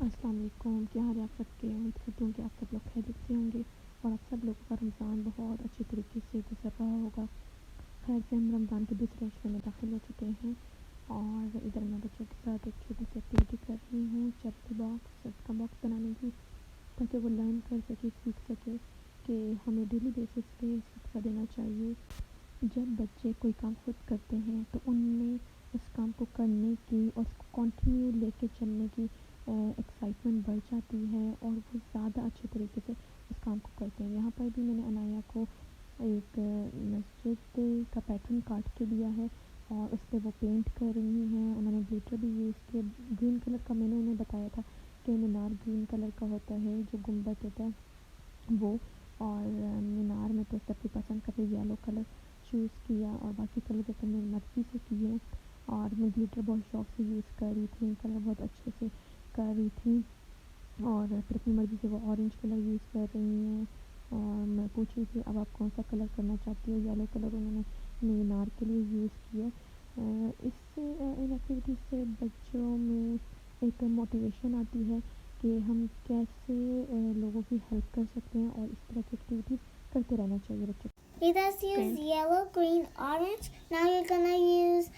अस्सलाम वालेकुम, क्या हाल है आप सबके। उम्मीद करती हूँ कि आप सब लोग खैरियत से होंगे और आप सब लोगों का रमज़ान बहुत अच्छे तरीके से गुजर रहा होगा। खैर से हम रमज़ान के दूसरे अशरे में दाखिल हो चुके हैं और इधर मैं बच्चों के साथ एक छोटी सी एक्टिविटी कर रही हूँ, चैरिटी बॉक्स, सदका बॉक्स बनाने की, ताकि वो लर्न कर सके, सीख सके कि हमें डेली बेसिस पे सदका देना चाहिए। जब बच्चे कोई काम खुद करते हैं तो उनमें उस काम को करने की और उसको कंटिन्यू लेके चलने की एक्साइटमेंट बढ़ जाती है और वो ज़्यादा अच्छे तरीके से उस काम को करते हैं। यहाँ पर भी मैंने अनाया को एक मस्जिद का पैटर्न काट के दिया है और उस पर वो पेंट कर रही हैं। उन्होंने ग्लिटर भी यूज़ किया। ग्रीन कलर का मैंने उन्हें बताया था कि मीनार ग्रीन कलर का होता है, जो गुम्बद होता है वो, और मीनार में तो सबकी पसंद का फिर येलो कलर चूज़ किया और बाकी कलर तो सब मेरी मर्ज़ी से किए। और मैं ग्लिटर बहुत शौक से यूज़ कर रही थी, कलर बहुत अच्छे से कर रही थी और फिर अपनी मर्ज़ी से वो ऑरेंज कलर यूज़ कर रही हैं। और मैं पूछ रही थी अब आप कौन सा कलर करना चाहती हो। येलो कलर उन्होंने मीनार के लिए यूज़ किया। इससे इन एक्टिविटीज़ से बच्चों में एक मोटिवेशन आती है कि हम कैसे लोगों की हेल्प कर सकते हैं और इस तरह की एक्टिविटीज़ करते रहना चाहिए बच्चों। Let us use yellow, green, orange. Now you're gonna use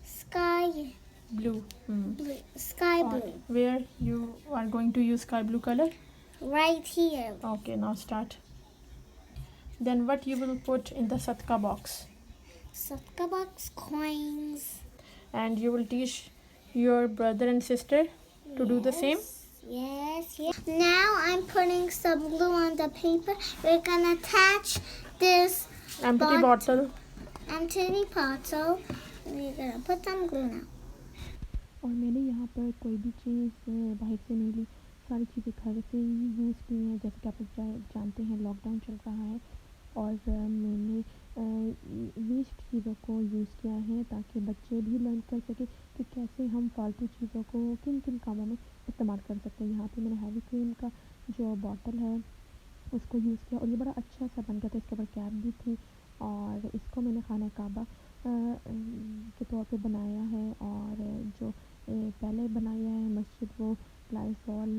sky blue. blue. Sky blue. Where you are going to use sky blue color? Right here. Okay, now start. Then what you will put in the sadka box? Sadka box coins. And you will teach your brother and sister to do the same? Yes. Now I'm putting some glue on the paper. We're gonna attach this Empty bottle. empty bottle. We're gonna put some glue now. और मैंने यहाँ पर कोई भी चीज़ बाहर से नहीं ली, सारी चीज़ें घर से ही यूज़ की हैं। जैसे कि आप लोग जानते हैं लॉकडाउन चल रहा है और मैंने वेस्ट चीज़ों को यूज़ किया है ताकि बच्चे भी लर्न कर सकें कि कैसे हम फालतू चीज़ों को किन किन कामों में इस्तेमाल कर सकते हैं। यहाँ पे मैंने हैवी क्रीम का जो बॉटल है उसको यूज़ किया और ये बड़ा अच्छा सा बन गया था। इसके ऊपर कैप भी थी और इसको मैंने खाना काबा के तौर पे बनाया है। और जो पहले बनाया है मस्जिद, वो लाइसॉल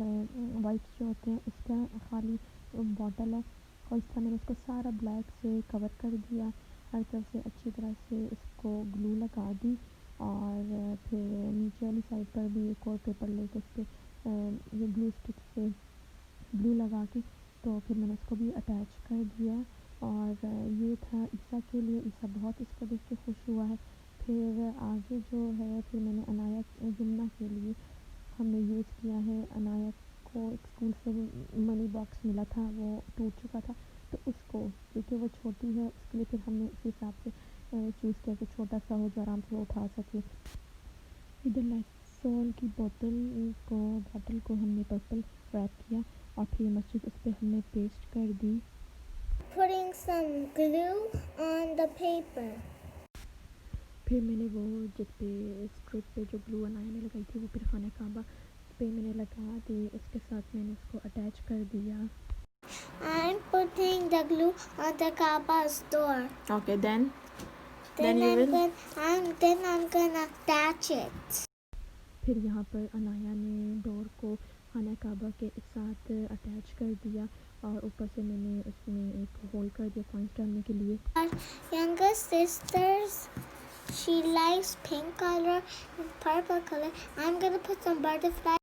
वाइप्स जो होते हैं उसका खाली बॉटल है और इस तरह मैंने इसको सारा ब्लैक से कवर कर दिया, हर तरफ से अच्छी तरह से इसको ग्लू लगा दी और फिर नीचे वाली साइड पर भी एक और पेपर लेके उस पर ये ग्लू स्टिक से ग्लू लगा के तो फिर मैंने इसको भी अटैच कर दिया। और ये था ईसा के लिए, ईसा बहुत इसको देख के खुश हुआ है। फिर आगे जो है फिर मैंने अनाया जुम्ना के लिए हमने यूज़ किया है। अनाया को एक स्कूल से मनी बॉक्स मिला था, वो टूट चुका था, तो उसको क्योंकि वो छोटी है उसके लिए फिर हमने उसी हिसाब से चूज़ किया कि छोटा सा हो जो आराम से वो उठा सके। इधर लाइसॉल की बॉटल को हमने पर्पल रैप किया और फिर मस्जिद उस पर हमने पेस्ट कर दी। Putting some glue on the paper. फिर मैंने वो जिस पे स्ट्रिप पे जो ग्लू अनाया ने लगाई थी वो फिर खाना काबा पे मैंने लगा दी, उसके साथ मैंने उसको अटैच कर दिया। I'm putting the glue on the Kaaba's door. Okay, then I'm gonna attach it. फिर यहाँ पर अनाया ने डोर को खाना काबा के साथ अटैच कर दिया और ऊपर से मैंने उसमें एक होल कर दिया कॉइंस डालने के लिए। Our younger sisters, she likes pink color and purple color. I'm gonna put some butterfly.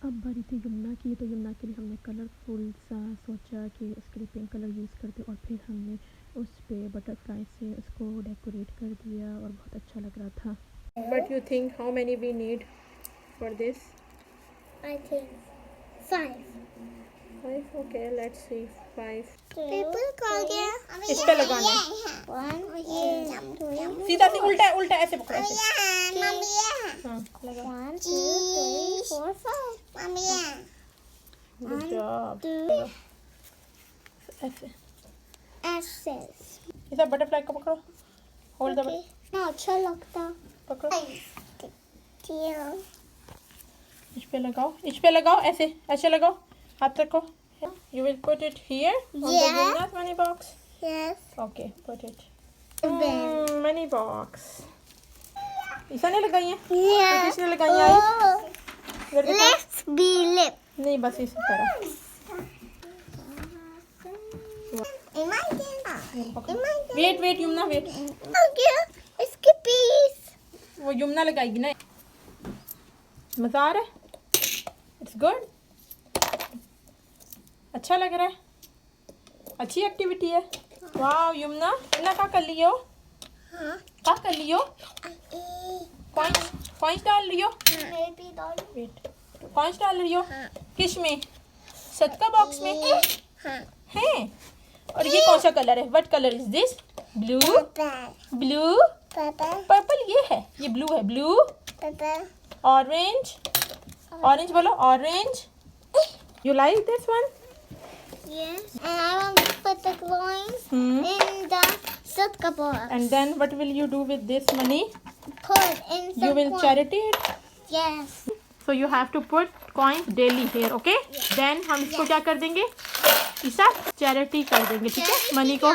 अब बारी थी यमुना की, तो यमुना के लिए हमने कलरफुल सा सोचा कि उसके लिए पिंक कलर यूज़ करते और फिर हमने उस पे बटरफ्लाई से उसको डेकोरेट कर दिया और बहुत अच्छा लग रहा था। what you think how many we need for this? I think 5. 5. Okay, let's see. 5. People call it. इस पे लगाना है। 1, 2, सीधा से उल्टा उल्टा ऐसे पकड़ो ऐसे। हाँ, लगा। 1, 2, 3, 4, 5. Good job. 2. ऐसे। S's. ये सब बटरफ्लाई को पकड़ो। Hold the ना अच्छा लगता। पकड़ो। इस पे लगाओ ऐसे ऐसे लगाओ, हाथ रखो। You will put it here on the Yumna's money box. Yes. Okay, put it. Then. Money box. ईसा ने लगाई है? Yeah. किसने लगाई है? Very नहीं, बस इसी तरह। वेट यमुना वेट, इसके पीस वो यमुना लगाएगी ना। मज़ा आ रहा है? इट्स गुड, अच्छा लग रहा है, अच्छी एक्टिविटी है। वाह यमुना, यमुना क्या कर लियो? क्या कर लियो? कॉइंस डाल लियो? वेट, कॉइंस डाल रही हो? किस में? सदका बॉक्स में है। और ये कौन सा कलर है? What colour is this? Blue, blue, purple. ये है, ये ब्लू है। ब्लू, ऑरेंज, ऑरेंज बोलो, orange. You like this one? Yes, and I want to put the coins in the Silka box. And then what will you do with this money? Put in the You will coin. charity it? Yes. So you have to put coins daily here, okay? Then हम इसको क्या कर देंगे? ईसा charity कर देंगे, ठीक है? Money को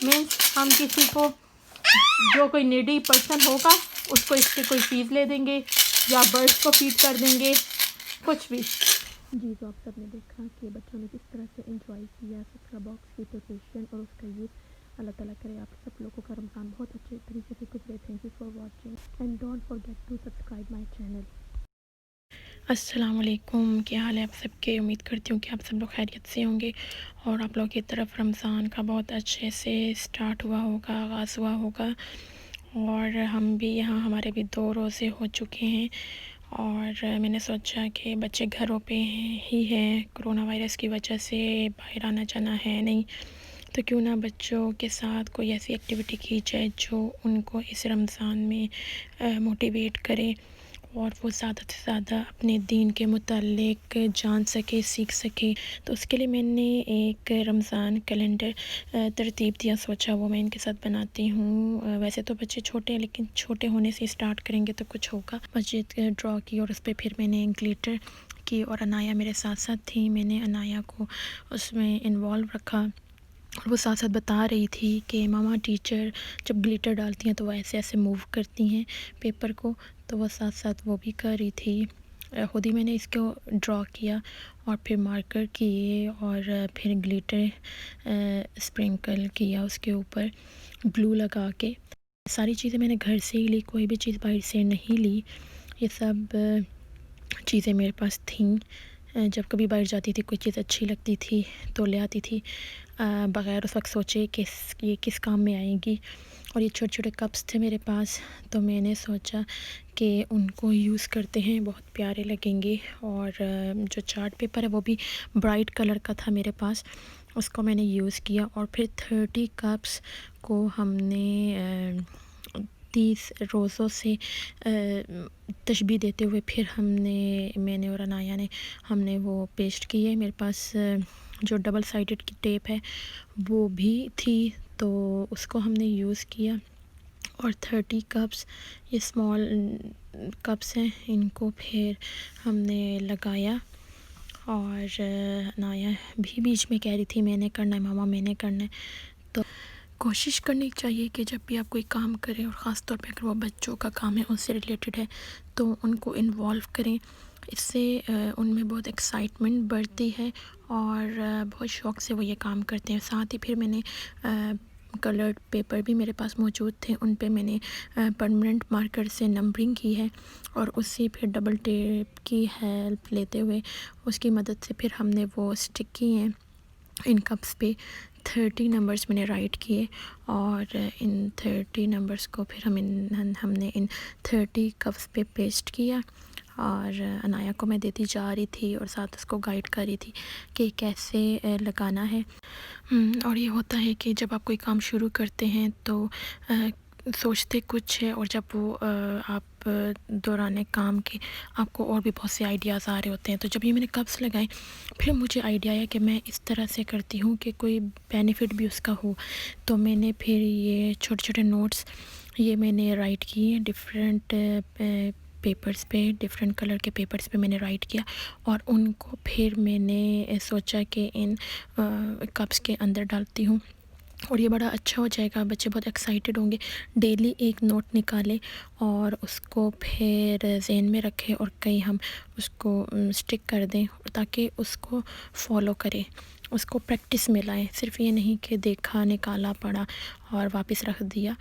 मीन्स हम किसी को जो कोई नीडी पर्सन होगा उसको इससे कोई फीस ले देंगे या बर्ड्स को फीड कर देंगे, कुछ भी। जी, तो आप सब ने देखा कि बच्चों ने किस तरह से एंजॉय किया सदका बॉक्स की प्रिपरेशन और उसका यूज़। अल्लाह ताला करे आप सब लोगों का रमज़ान बहुत अच्छे तरीके से गुजरे। Thank you for watching and don't forget to subscribe my channel. अस्सलाम वालेकुम, क्या हाल है आप सबके? उम्मीद करती हूँ कि आप सब लोग खैरियत से होंगे और आप लोगों की तरफ रमज़ान का बहुत अच्छे से स्टार्ट हुआ होगा, आगाज़ हुआ होगा। और हम भी यहाँ, हमारे भी 2 रोज़े हो चुके हैं और मैंने सोचा कि बच्चे घरों पे ही हैं, कोरोना वायरस की वजह से बाहर आना जाना है नहीं, तो क्यों ना बच्चों के साथ कोई ऐसी एक्टिविटी की जाए जो उनको इस रमज़ान में मोटिवेट करे और वो ज़्यादा से ज़्यादा अपने दीन के मुतालिक जान सके, सीख सके। तो उसके लिए मैंने एक रमज़ान कैलेंडर तरतीब दिया, सोचा वो मैं इनके साथ बनाती हूँ। वैसे तो बच्चे छोटे हैं लेकिन छोटे होने से स्टार्ट करेंगे तो कुछ होगा। मस्जिद ड्रॉ की और उस पर फिर मैंने ग्लिटर की और अनाया मेरे साथ साथ थी। मैंने अनाया को उसमें इन्वॉल्व रखा और वो साथ साथ बता रही थी कि मामा टीचर जब ग्लिटर डालती हैं तो वो ऐसे ऐसे मूव करती हैं पेपर को, तो वो साथ साथ वो भी कर रही थी। खुद ही मैंने इसको ड्रॉ किया और फिर मार्कर किए और फिर ग्लिटर स्प्रिंकल किया उसके ऊपर ग्लू लगा के। सारी चीज़ें मैंने घर से ही ली, कोई भी चीज़ बाहर से नहीं ली। ये सब चीज़ें मेरे पास थीं। जब कभी बाहर जाती थी कोई चीज़ अच्छी लगती थी तो ले आती थी बग़ैर उस वक्त सोचे कि ये किस काम में आएगी। और ये छोटे छोटे कप्स थे मेरे पास, तो मैंने सोचा कि उनको यूज़ करते हैं, बहुत प्यारे लगेंगे। और जो चार्ट पेपर है वो भी ब्राइट कलर का था मेरे पास, उसको मैंने यूज़ किया। और फिर 30 कप्स को हमने 30 रोज़ों से तशबीह देते हुए फिर मैंने और अनाया ने हमने वो पेस्ट किए। मेरे पास जो डबल साइडेड की टेप है वो भी थी, तो उसको हमने यूज़ किया। और 30 कप्स, ये स्मॉल कप्स हैं, इनको फिर हमने लगाया। और अनाया भी बीच में कह रही थी मैंने करना है मामा, मैंने करना है। तो कोशिश करनी चाहिए कि जब भी आप कोई काम करें और ख़ास तौर पे अगर वो बच्चों का काम है, उनसे रिलेटेड है, तो उनको इन्वॉल्व करें। इससे उनमें बहुत एक्साइटमेंट बढ़ती है और बहुत शौक़ से वो ये काम करते हैं। साथ ही फिर मैंने कलर्ड पेपर भी मेरे पास मौजूद थे, उन पे मैंने परमानेंट मार्कर से नंबरिंग की है और उससे फिर डबल टेप की हेल्प लेते हुए उसकी मदद से फिर हमने वो स्टिक किए हैं। इन कप्स पे 30 नंबर्स मैंने राइट किए और इन 30 नंबर्स को फिर हमने इन 30 कप्स पे पेस्ट किया। और अनाया को मैं देती जा रही थी और साथ उसको गाइड कर रही थी कि कैसे लगाना है। और ये होता है कि जब आप कोई काम शुरू करते हैं तो सोचते कुछ है और जब वो आप दौरान काम के आपको और भी बहुत से आइडियाज़ आ रहे होते हैं। तो जब ये मैंने कप्स लगाए फिर मुझे आइडिया आया कि मैं इस तरह से करती हूँ कि कोई बेनिफिट भी उसका हो। तो मैंने फिर ये छोटे छोटे नोट्स ये मैंने राइट किए डिफरेंट पेपर्स पे, डिफरेंट कलर के पेपर्स पे मैंने राइट किया और उनको फिर मैंने सोचा कि इन कप्स के अंदर डालती हूँ और ये बड़ा अच्छा हो जाएगा, बच्चे बहुत एक्साइटेड होंगे। डेली एक नोट निकालें और उसको फिर ज़हन में रखें और कहीं हम उसको स्टिक कर दें ताकि उसको फॉलो करें, उसको प्रैक्टिस में लाएं। सिर्फ ये नहीं कि देखा, निकाला, पढ़ा और वापस रख दिया।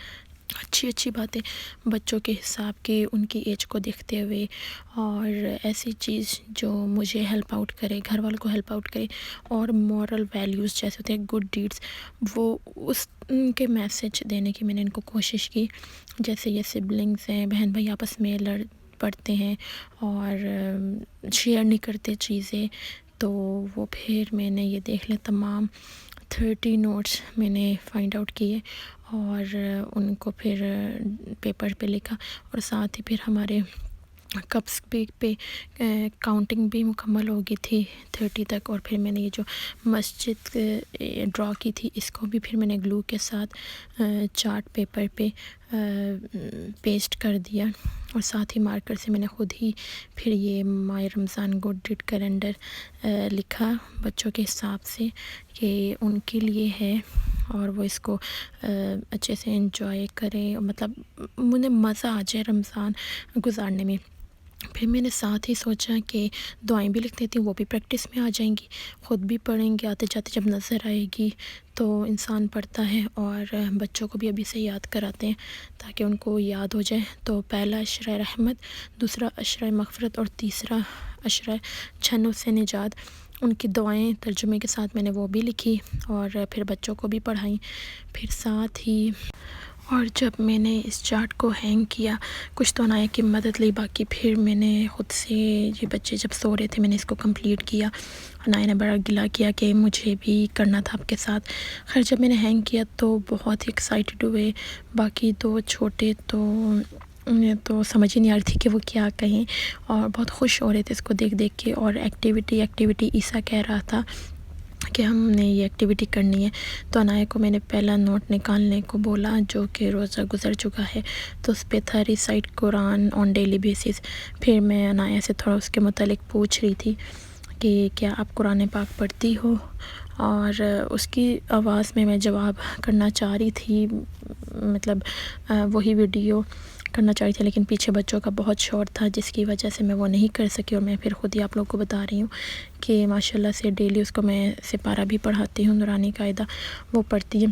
अच्छी अच्छी बातें बच्चों के हिसाब की, उनकी एज को देखते हुए, और ऐसी चीज़ जो मुझे हेल्प आउट करे, घर वालों को हेल्प आउट करे। और मॉरल वैल्यूज़ जैसे होते हैं, गुड डीड्स, वो उस उनके मैसेज देने की मैंने इनको कोशिश की। जैसे ये सिबलिंग्स हैं, बहन भाई आपस में लड़ पड़ते हैं और शेयर नहीं करते चीज़ें, तो वो फिर मैंने ये देख लिया, तमाम 30 नोट्स मैंने फाइंड आउट किए और उनको फिर पेपर पे लिखा। और साथ ही फिर हमारे कप्स पे काउंटिंग भी मुकम्मल हो गई थी 30 तक। और फिर मैंने ये जो मस्जिद ड्रॉ की थी, इसको भी फिर मैंने ग्लू के साथ चार्ट पेपर पे पेस्ट कर दिया। और साथ ही मार्कर से मैंने ख़ुद ही फिर ये my Ramzan good deed calendar लिखा बच्चों के हिसाब से कि उनके लिए है और वो इसको अच्छे से एंजॉय करें, मतलब मुझे मज़ा आ जाए रमज़ान गुजारने में। फिर मैंने साथ ही सोचा कि दुआएं भी लिख देती हूँ, वो भी प्रैक्टिस में आ जाएंगी, ख़ुद भी पढ़ेंगे, आते जाते जब नज़र आएगी तो इंसान पढ़ता है। और बच्चों को भी अभी से याद कराते हैं ताकि उनको याद हो जाए। तो पहला अशरा रहमत, दूसरा अशरा मग़फ़िरत और तीसरा अशरा छन्नों से निजात, उनकी दुआएं तर्जुमे के साथ मैंने वो भी लिखी और फिर बच्चों को भी पढ़ाई। फिर साथ ही और जब मैंने इस चार्ट को हैंग किया, कुछ तो अनाया की मदद ली, बाकी फिर मैंने ख़ुद से, ये बच्चे जब सो रहे थे मैंने इसको कंप्लीट किया। अनाया ने बड़ा गिला किया कि मुझे भी करना था आपके साथ। खैर जब मैंने हैंग किया तो बहुत ही एक्साइटेड हुए, बाकी दो छोटे तो समझ ही नहीं आ रही थी कि वो क्या कहें और बहुत खुश हो रहे थे इसको देख देख के। और एक्टिविटी ईसा कह रहा था कि हमने ये एक्टिविटी करनी है। तो अनाया को मैंने पहला नोट निकालने को बोला जो कि रोज़ा गुज़र चुका है, तो उस पर था recite Quran on daily basis. फिर मैं अनाया से थोड़ा उसके मुतालिक पूछ रही थी कि क्या आप कुरान पाक पढ़ती हो, और उसकी आवाज़ में मैं जवाब करना चाह रही थी, मतलब वही वीडियो करना चाह रही थी, लेकिन पीछे बच्चों का बहुत शोर था जिसकी वजह से मैं वो नहीं कर सकी। और मैं फिर ख़ुद ही आप लोगों को बता रही हूँ कि माशाल्लाह से डेली उसको मैं सिपारा भी पढ़ाती हूँ, नूरानी कायदा वो पढ़ती है।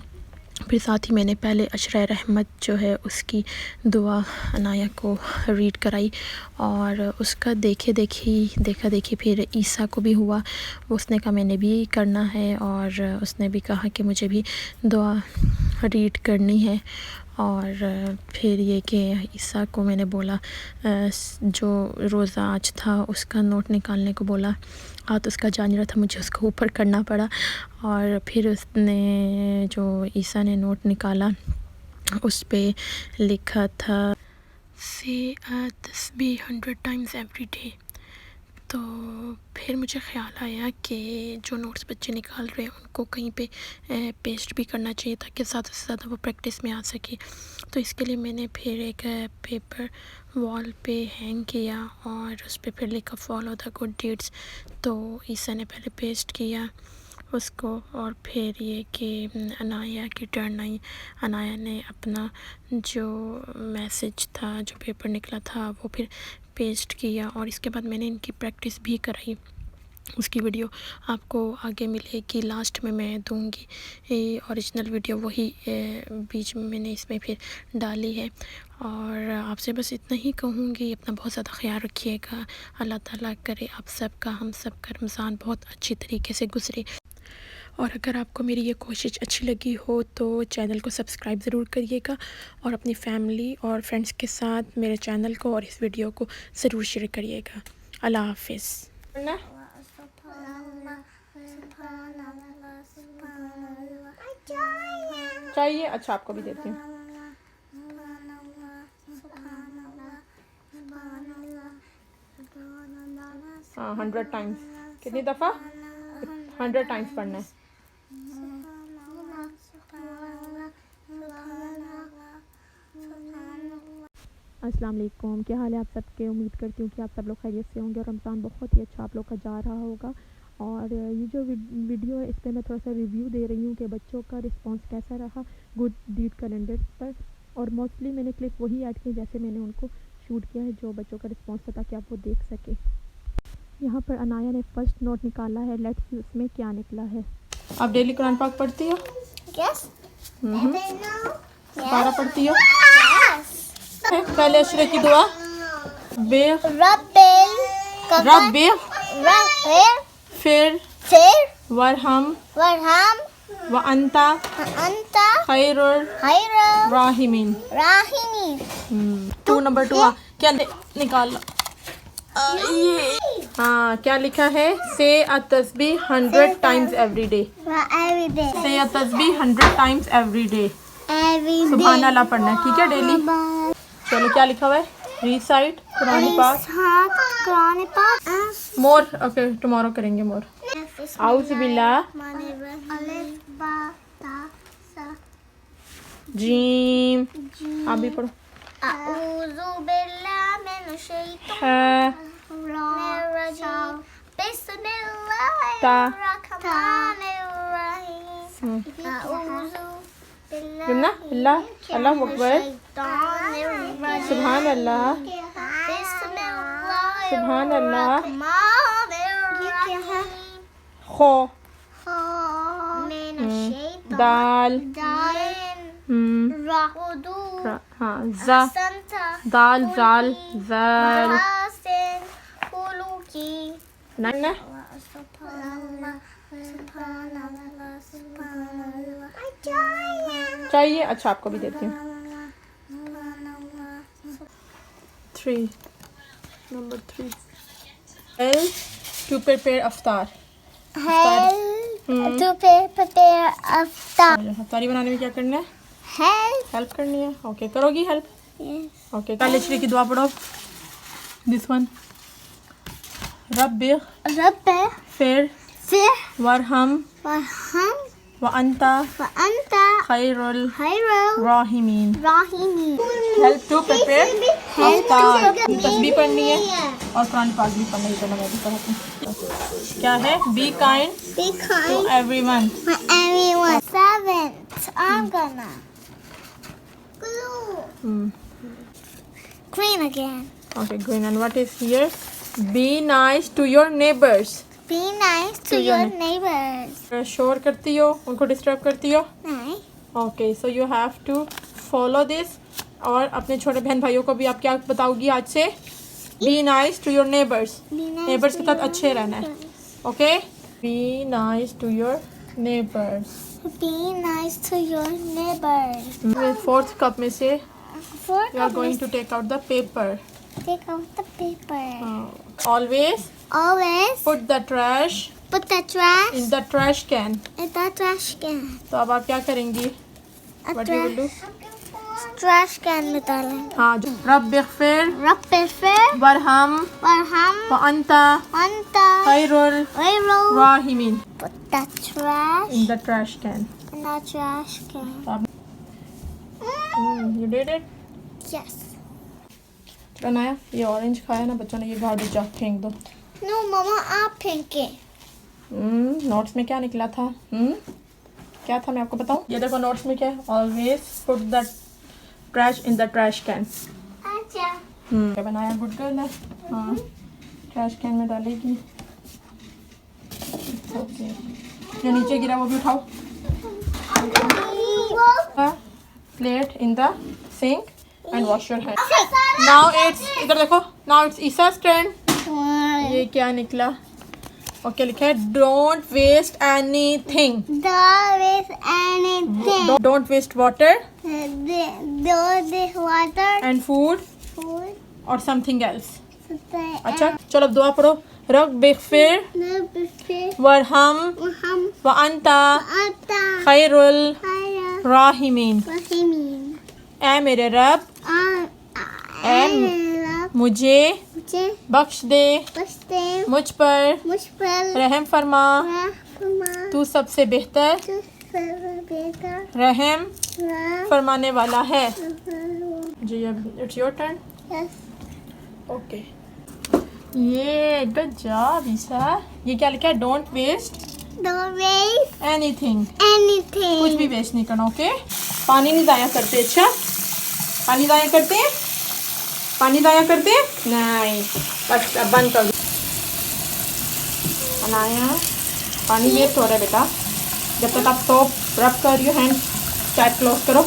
फिर साथ ही मैंने पहले अशरा रहमत जो है उसकी दुआ अनाया को रीड कराई और उसका देखा देखी फिर ईसा को भी हुआ। उसने कहा मैंने भी करना है और उसने भी कहा कि मुझे भी दुआ रीड करनी है। और फिर ये कि ईसा को मैंने बोला जो रोज़ा आज था उसका नोट निकालने को बोला, हाथ उसका जा नहीं रहा था, मुझे उसको ऊपर करना पड़ा। और फिर उसने जो ईसा ने नोट निकाला उस पे लिखा था से तस्बीह 100 टाइम्स एवरी डे। तो फिर मुझे ख़्याल आया कि जो नोट्स बच्चे निकाल रहे हैं उनको कहीं पे पेस्ट भी करना चाहिए ताकि ज़्यादा से ज़्यादा वो प्रैक्टिस में आ सके। तो इसके लिए मैंने फिर एक पेपर वॉल पे हैंग किया और उस पर फिर लिखा फॉलो द गुड डीड्स। तो ईसा ने पहले पेस्ट किया उसको और फिर ये कि अनाया की टर्न आई। अनाया ने अपना जो मैसेज था, जो पेपर निकला था, वो फिर पेस्ट किया और इसके बाद मैंने इनकी प्रैक्टिस भी कराई। उसकी वीडियो आपको आगे मिलेगी, लास्ट में मैं दूंगी। ये ओरिजिनल वीडियो वही बीच में मैंने इसमें फिर डाली है। और आपसे बस इतना ही कहूँगी, अपना बहुत ज़्यादा ख्याल रखिएगा। अल्लाह ताला करे आप सबका, हम सब का रमज़ान बहुत अच्छी तरीके से गुजरे। और अगर आपको मेरी ये कोशिश अच्छी लगी हो तो चैनल को सब्सक्राइब ज़रूर करिएगा और अपनी फैमिली और फ्रेंड्स के साथ मेरे चैनल को और इस वीडियो को ज़रूर शेयर करिएगा। अल्लाह हाफ़िज़। चाहिए? अच्छा आपको भी देती हूँ। हाँ 100 टाइम्स। कितनी दफ़ा? 100 टाइम्स पढ़ना है। अस्सलाम वालेकुम, क्या हाल है आप सबके। उम्मीद करती हूँ कि आप सब लोग खैरियत से होंगे और रमज़ान बहुत ही अच्छा आप लोग का जा रहा होगा। और ये जो वीडियो है इस पर मैं थोड़ा सा रिव्यू दे रही हूँ कि बच्चों का रिस्पांस कैसा रहा गुड डीड कैलेंडर पर। और मोस्टली मैंने क्लिप वही ऐड की जैसे मैंने उनको शूट किया है, जो बच्चों का रिस्पांस था, ताकि आप वो देख सकें। यहाँ पर अनाया ने फर्स्ट नोट निकाला है, लेट्स सी उसमें क्या निकला है। आप डेली कुरान पाक पढ़ती हो? Yes. बारह पढ़ती हो? पहले अशरे की दुआ बे रब फिर वरहम व अंता खैरुर राहिमीन। 2 नंबर 2 क्या निकाल ये हाँ क्या लिखा है? से अ तस्बीह 100 times every day। Every day. से अ तस्बीह 100 times every day। सुभान अल्लाह पढ़ना है, ठीक है, डेली। चलो क्या लिखा हुआ है? रिसाइट कुरान पाक Quran Pak. मोर। ओके टुमारो करेंगे मोर। आउज़ बिल्लाह Alif ba ta sa. Gym. आप भी पढ़ो। A'udhu billahi minash shaitanir है rajim. ता Bismillahirrahmanirrahim. A'udhu जुमना अल्लाह अल्लाह अकबर सुभान अल्लाह सुभान अल्लाह खो दाल हाँ जा दाल जाल जाल ना चाहिए। अच्छा आपको भी देती हूँ। 3 number 3 L to prepare Aftar. Help to prepare after. अफ्तारी बनाने में क्या करना है? Help. हेल्प करनी है। ओके करोगी हेल्प? Yes. ओके काले श्री की दुआ पढ़ो। दिस वन रब्बि फिर वरहम व अंता खैरुल राहिमीन। Help to prepare iftar. तस्बीह पढ़नी है और कुरान पाक भी पढ़ना है। चलो मैं भी पढ़ती हूँ। क्या है? Be kind to everyone. 7th. I'm gonna glue. Green again. Okay, green. And what is here? Be nice to your neighbors. Be nice to your neighbors. शोर करती हो, उनको डिस्टर्ब करती हो? नहीं. Okay so you have to follow this. और अपने छोटे बहन भाइयों को भी आप क्या बताओगी आज से? Be nice to your neighbours. Neighbours के साथ अच्छे रहना है। Okay be nice to your neighbours. Be nice to your neighbors. 4th cup में से Fourth, you are going to take out the paper. take out the paper. Always Always put the trash put the trash in the trash can. in the trash can. तो अब आप क्या करेंगी? A what you will do? trash can में डालेंगे. हाँ जो रब फिर Rabbi वरहम Warham व अंता Anta Khairul Railroad. राहिमीन। Put the trash In the trash can. in the trash can. You did it? Yes. चलो नया ये ऑरेंज खाया ना बच्चों ने, ये गार्बेज जा फेंक दो। No, Mama, आप फेंके. नोट्स में क्या निकला था? क्या था मैं आपको बताऊं? ये देखो नोट्स में क्या है? Always put the trash in the trash can. अच्छा. क्या बनाया? गुड गर्ल है। हाँ ट्रैश कैन में डालेगी। ओके जो नीचे गिरा वो भी उठाओ। Plate in the sink and wash your hand. Now it's इधर देखो। नाउ इट्स ईसा's टर्न। ये क्या निकला? ओके लिखा है don't waste anything. Don't waste anything. Don't waste water Don't waste water. And food Food. और समथिंग एल्स। Something अच्छा चलो अब दुआ पढ़ो। रब फिर else. वरहम Warham व अंता Anta खैरुल Khayra राहिमीन। Rahimin. ऐ मेरे रब मुझे मुझे बख्श दे, बख्शते मुझ पर मुझ पर रहम फरमा, रहम तू सबसे बेहतर बेटा रहम रहम फरमाने वाला है। जी अब it's your turn. Yes okay ये गुड जॉब ईसा। ये क्या लिखा है? Don't waste Don't waste anything. anything. कुछ भी वेस्ट नहीं करना, ओके? पानी नहीं ज़ाया करते। अच्छा, पानी ज़ाया करते हैं? पानी ज़ाया करते हैं? नहीं, बस अब बंद कर दो। बनाया, पानी वेस्ट हो रहा है बेटा। जब तक आप सोप रब कर रही हो, हैंड टैप क्लोज करो।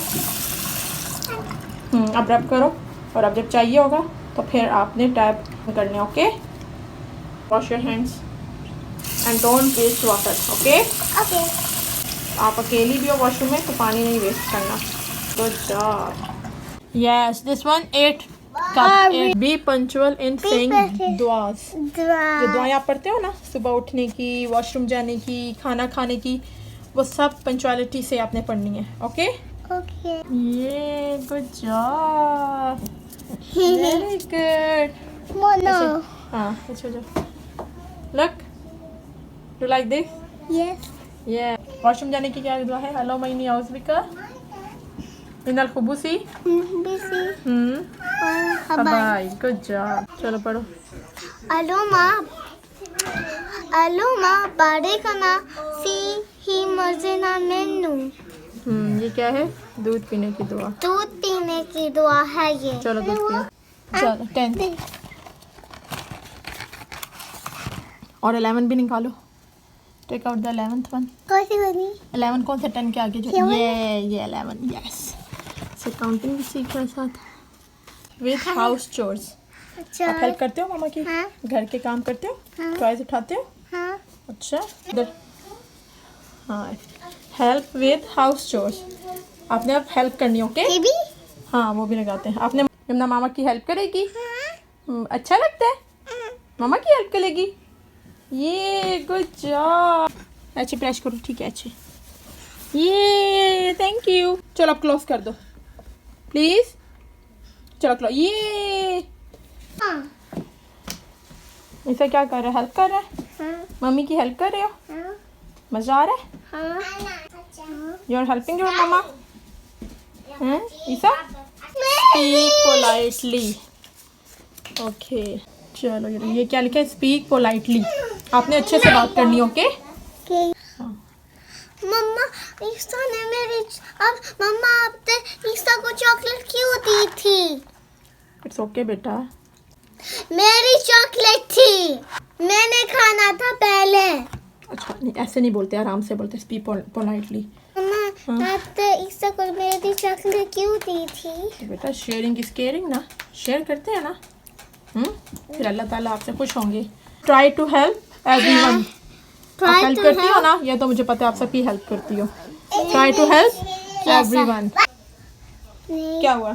अब रब करो, और अब जब चाहिए होगा तो फिर आपने टैप करने, okay? Wash your hands and don't waste water, okay? Okay. आप अकेली भी हो वॉशरूम में तो पानी नहीं वेस्ट करना। Good job. Yes, this one 8 cup. Be punctual in saying दुआस। जो दुआएं आप पढ़ते हो ना, सुबह उठने की, वॉशरूम जाने की, खाना खाने की, वो सब पंचुअलिटी से आपने पढ़नी है, ओके? Okay. ये good job, very good. No. हाँ, अच्छा जाओ। Look, do like this? Yes. ये वॉशरूम जाने की क्या दुआ है? हेलो मैनी आउज़बिका मिनल खुबूसी Busy. Bye. हबाई। गुड जॉब, चलो पढ़ो। Aloma barikana si hi mazina menu. ये क्या है? दूध पीने की दुआ। दूध पीने की दुआ है ये। चलो दूध पियो। चलो 10 और 11 भी निकालो। Take out the 11th one. कौन सी बनी? 11 कौन सा? 10 के आगे जो ये 11, यस। से काउंटिंग भी सीख रहे साथ विद हाउस चोर्स। अच्छा। आप हेल्प करते हो मामा की? हाँ। घर के काम करते हो? हाँ। टॉयज उठाते हो? हाँ। अच्छा, इधर। हाँ, हेल्प विद हाउस चोर्स। आपने अब हेल्प करनी, ओके? ये भी? हाँ, वो भी लगाते हैं। आपने यमुना मामा की हेल्प करेगी? अच्छा लगता है? मामा की हेल्प करेगी? ये गुड जॉब। अच्छे प्रेस करो, ठीक है? अच्छे, ये थैंक यू। चलो अब क्लोज कर दो प्लीज। चलो क्लोज। ये हाँ। इसे क्या कर रहा है? हेल्प कर रहा है? हाँ। मम्मी की हेल्प कर रहे हो? हाँ। मजा आ रहा है? हाँ। You are helping your mama? हैं ईसा? Speak politely, okay? चलो ये क्या लिखा है? Speak politely. आपने अच्छे से बात करनी, ओके? मम्मा, ईसा ने अब मम्मा आपने ईसा को चॉकलेट क्यों दी थी? इट्स ओके बेटा। मेरी चॉकलेट थी, मैंने खाना था पहले। अच्छा, नहीं ऐसे नहीं बोलते, आराम से बोलते। Speak politely. मम्मा, आपने ईसा को मेरी चॉकलेट क्यों दी थी? बेटा शेयरिंग इज केयरिंग ना, शेयर करते हैं ना। फिर अल्लाह ताला आपसे खुश होंगे। Try to help everyone. आप हेल्प करती हो ना? ये तो मुझे पता है आप सबकी हेल्प करती हो। Try to help everyone. नहीं। क्या हुआ?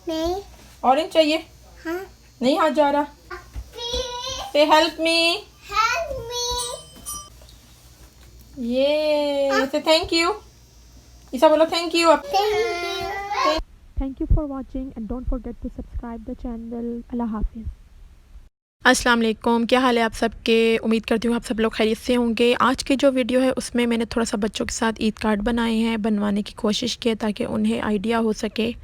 नहीं। ऑरेंज चाहिए? हाँ। नहीं हाथ जा रहा। से हेल्प मी। Help me. ये से थैंक यू। ईसा बोलो thank you. Thank you for watching and don't forget to subscribe the channel. Allah Hafiz. अस्सलाम वालेकुम, क्या हाल है आप सबके? उम्मीद करती हूँ आप सब लोग खैरियत से होंगे। आज की जो वीडियो है उसमें मैंने थोड़ा सा बच्चों के साथ ईद कार्ड बनाए हैं, बनवाने की कोशिश की है ताकि उन्हें आइडिया हो सके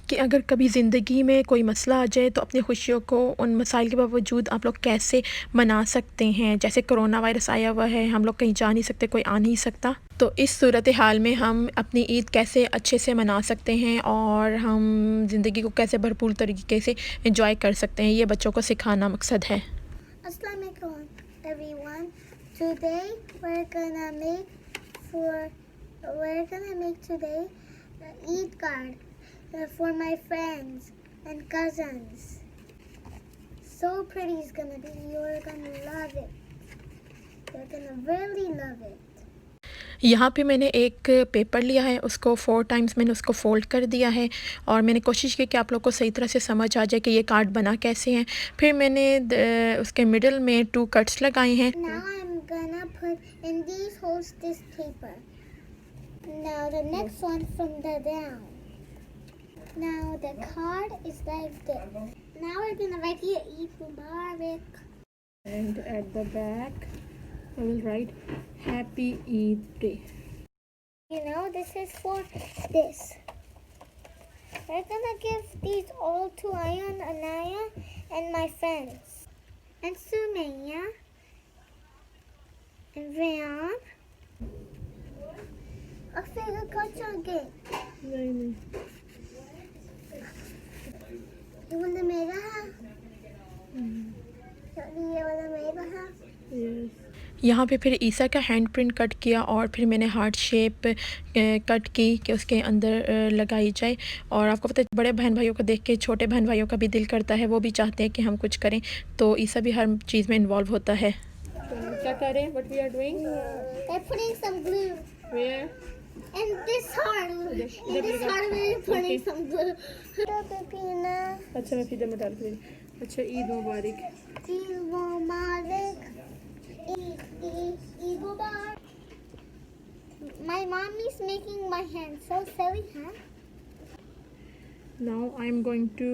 कि अगर कभी ज़िंदगी में कोई मसला आ जाए तो अपनी खुशियों को उन मसाइल के बावजूद आप लोग कैसे मना सकते हैं। जैसे कोरोना वायरस आया हुआ है, हम लोग कहीं जा नहीं सकते, कोई आ नहीं सकता, तो इस सूरत हाल में हम अपनी ईद कैसे अच्छे से मना सकते हैं और हम ज़िंदगी को कैसे भरपूर तरीके से एंजॉय कर सकते हैं, ये बच्चों को सिखाना मकसद है। Assalamu alaikum everyone. Today we're gonna make today an Eid card for my friends and cousins. So pretty it's gonna be. You're gonna love it. You're gonna really love it. यहाँ पे मैंने एक पेपर लिया है, उसको 4 times मैंने उसको fold कर दिया है और मैंने कोशिश की कि आप लोग को सही तरह से समझ आ जाए कि ये कार्ड बना कैसे हैं। फिर मैंने उसके मिडल में 2 कट्स लगाए हैं। Now I'm gonna put in these holes this paper. Now the next one from the down. Now the card is like this. Now we're gonna write here Eid Mubarak. And at the back I will write Happy Eid Day. You know, this is for this. We're gonna give these all to Ayan, Anaya, and my friends. and Sumaya and Rayan. अक्सर कौन आगे? नहीं ये वाला मेरा है। ये वाला मेरा है। यहाँ पे फिर ईसा का हैंड प्रिंट कट किया और फिर मैंने हार्ट शेप कट की कि उसके अंदर लगाई जाए। और आपको पता है बड़े बहन भाइयों को देख के छोटे बहन भाइयों का भी दिल करता है, वो भी चाहते हैं कि हम कुछ करें, तो ईसा भी हर चीज़ में इन्वॉल्व होता है। क्या करें? What we are doing? I'm putting some glue. Where? And this heart. In this heart we're putting some glue. Pepina. अच्छा मैं फिर में डाल दूँगी। अच्छा ईद मुबारक। Eid Mubarak. Eid Mubarak. My mommy's making my hand so silly, huh? Now I am going to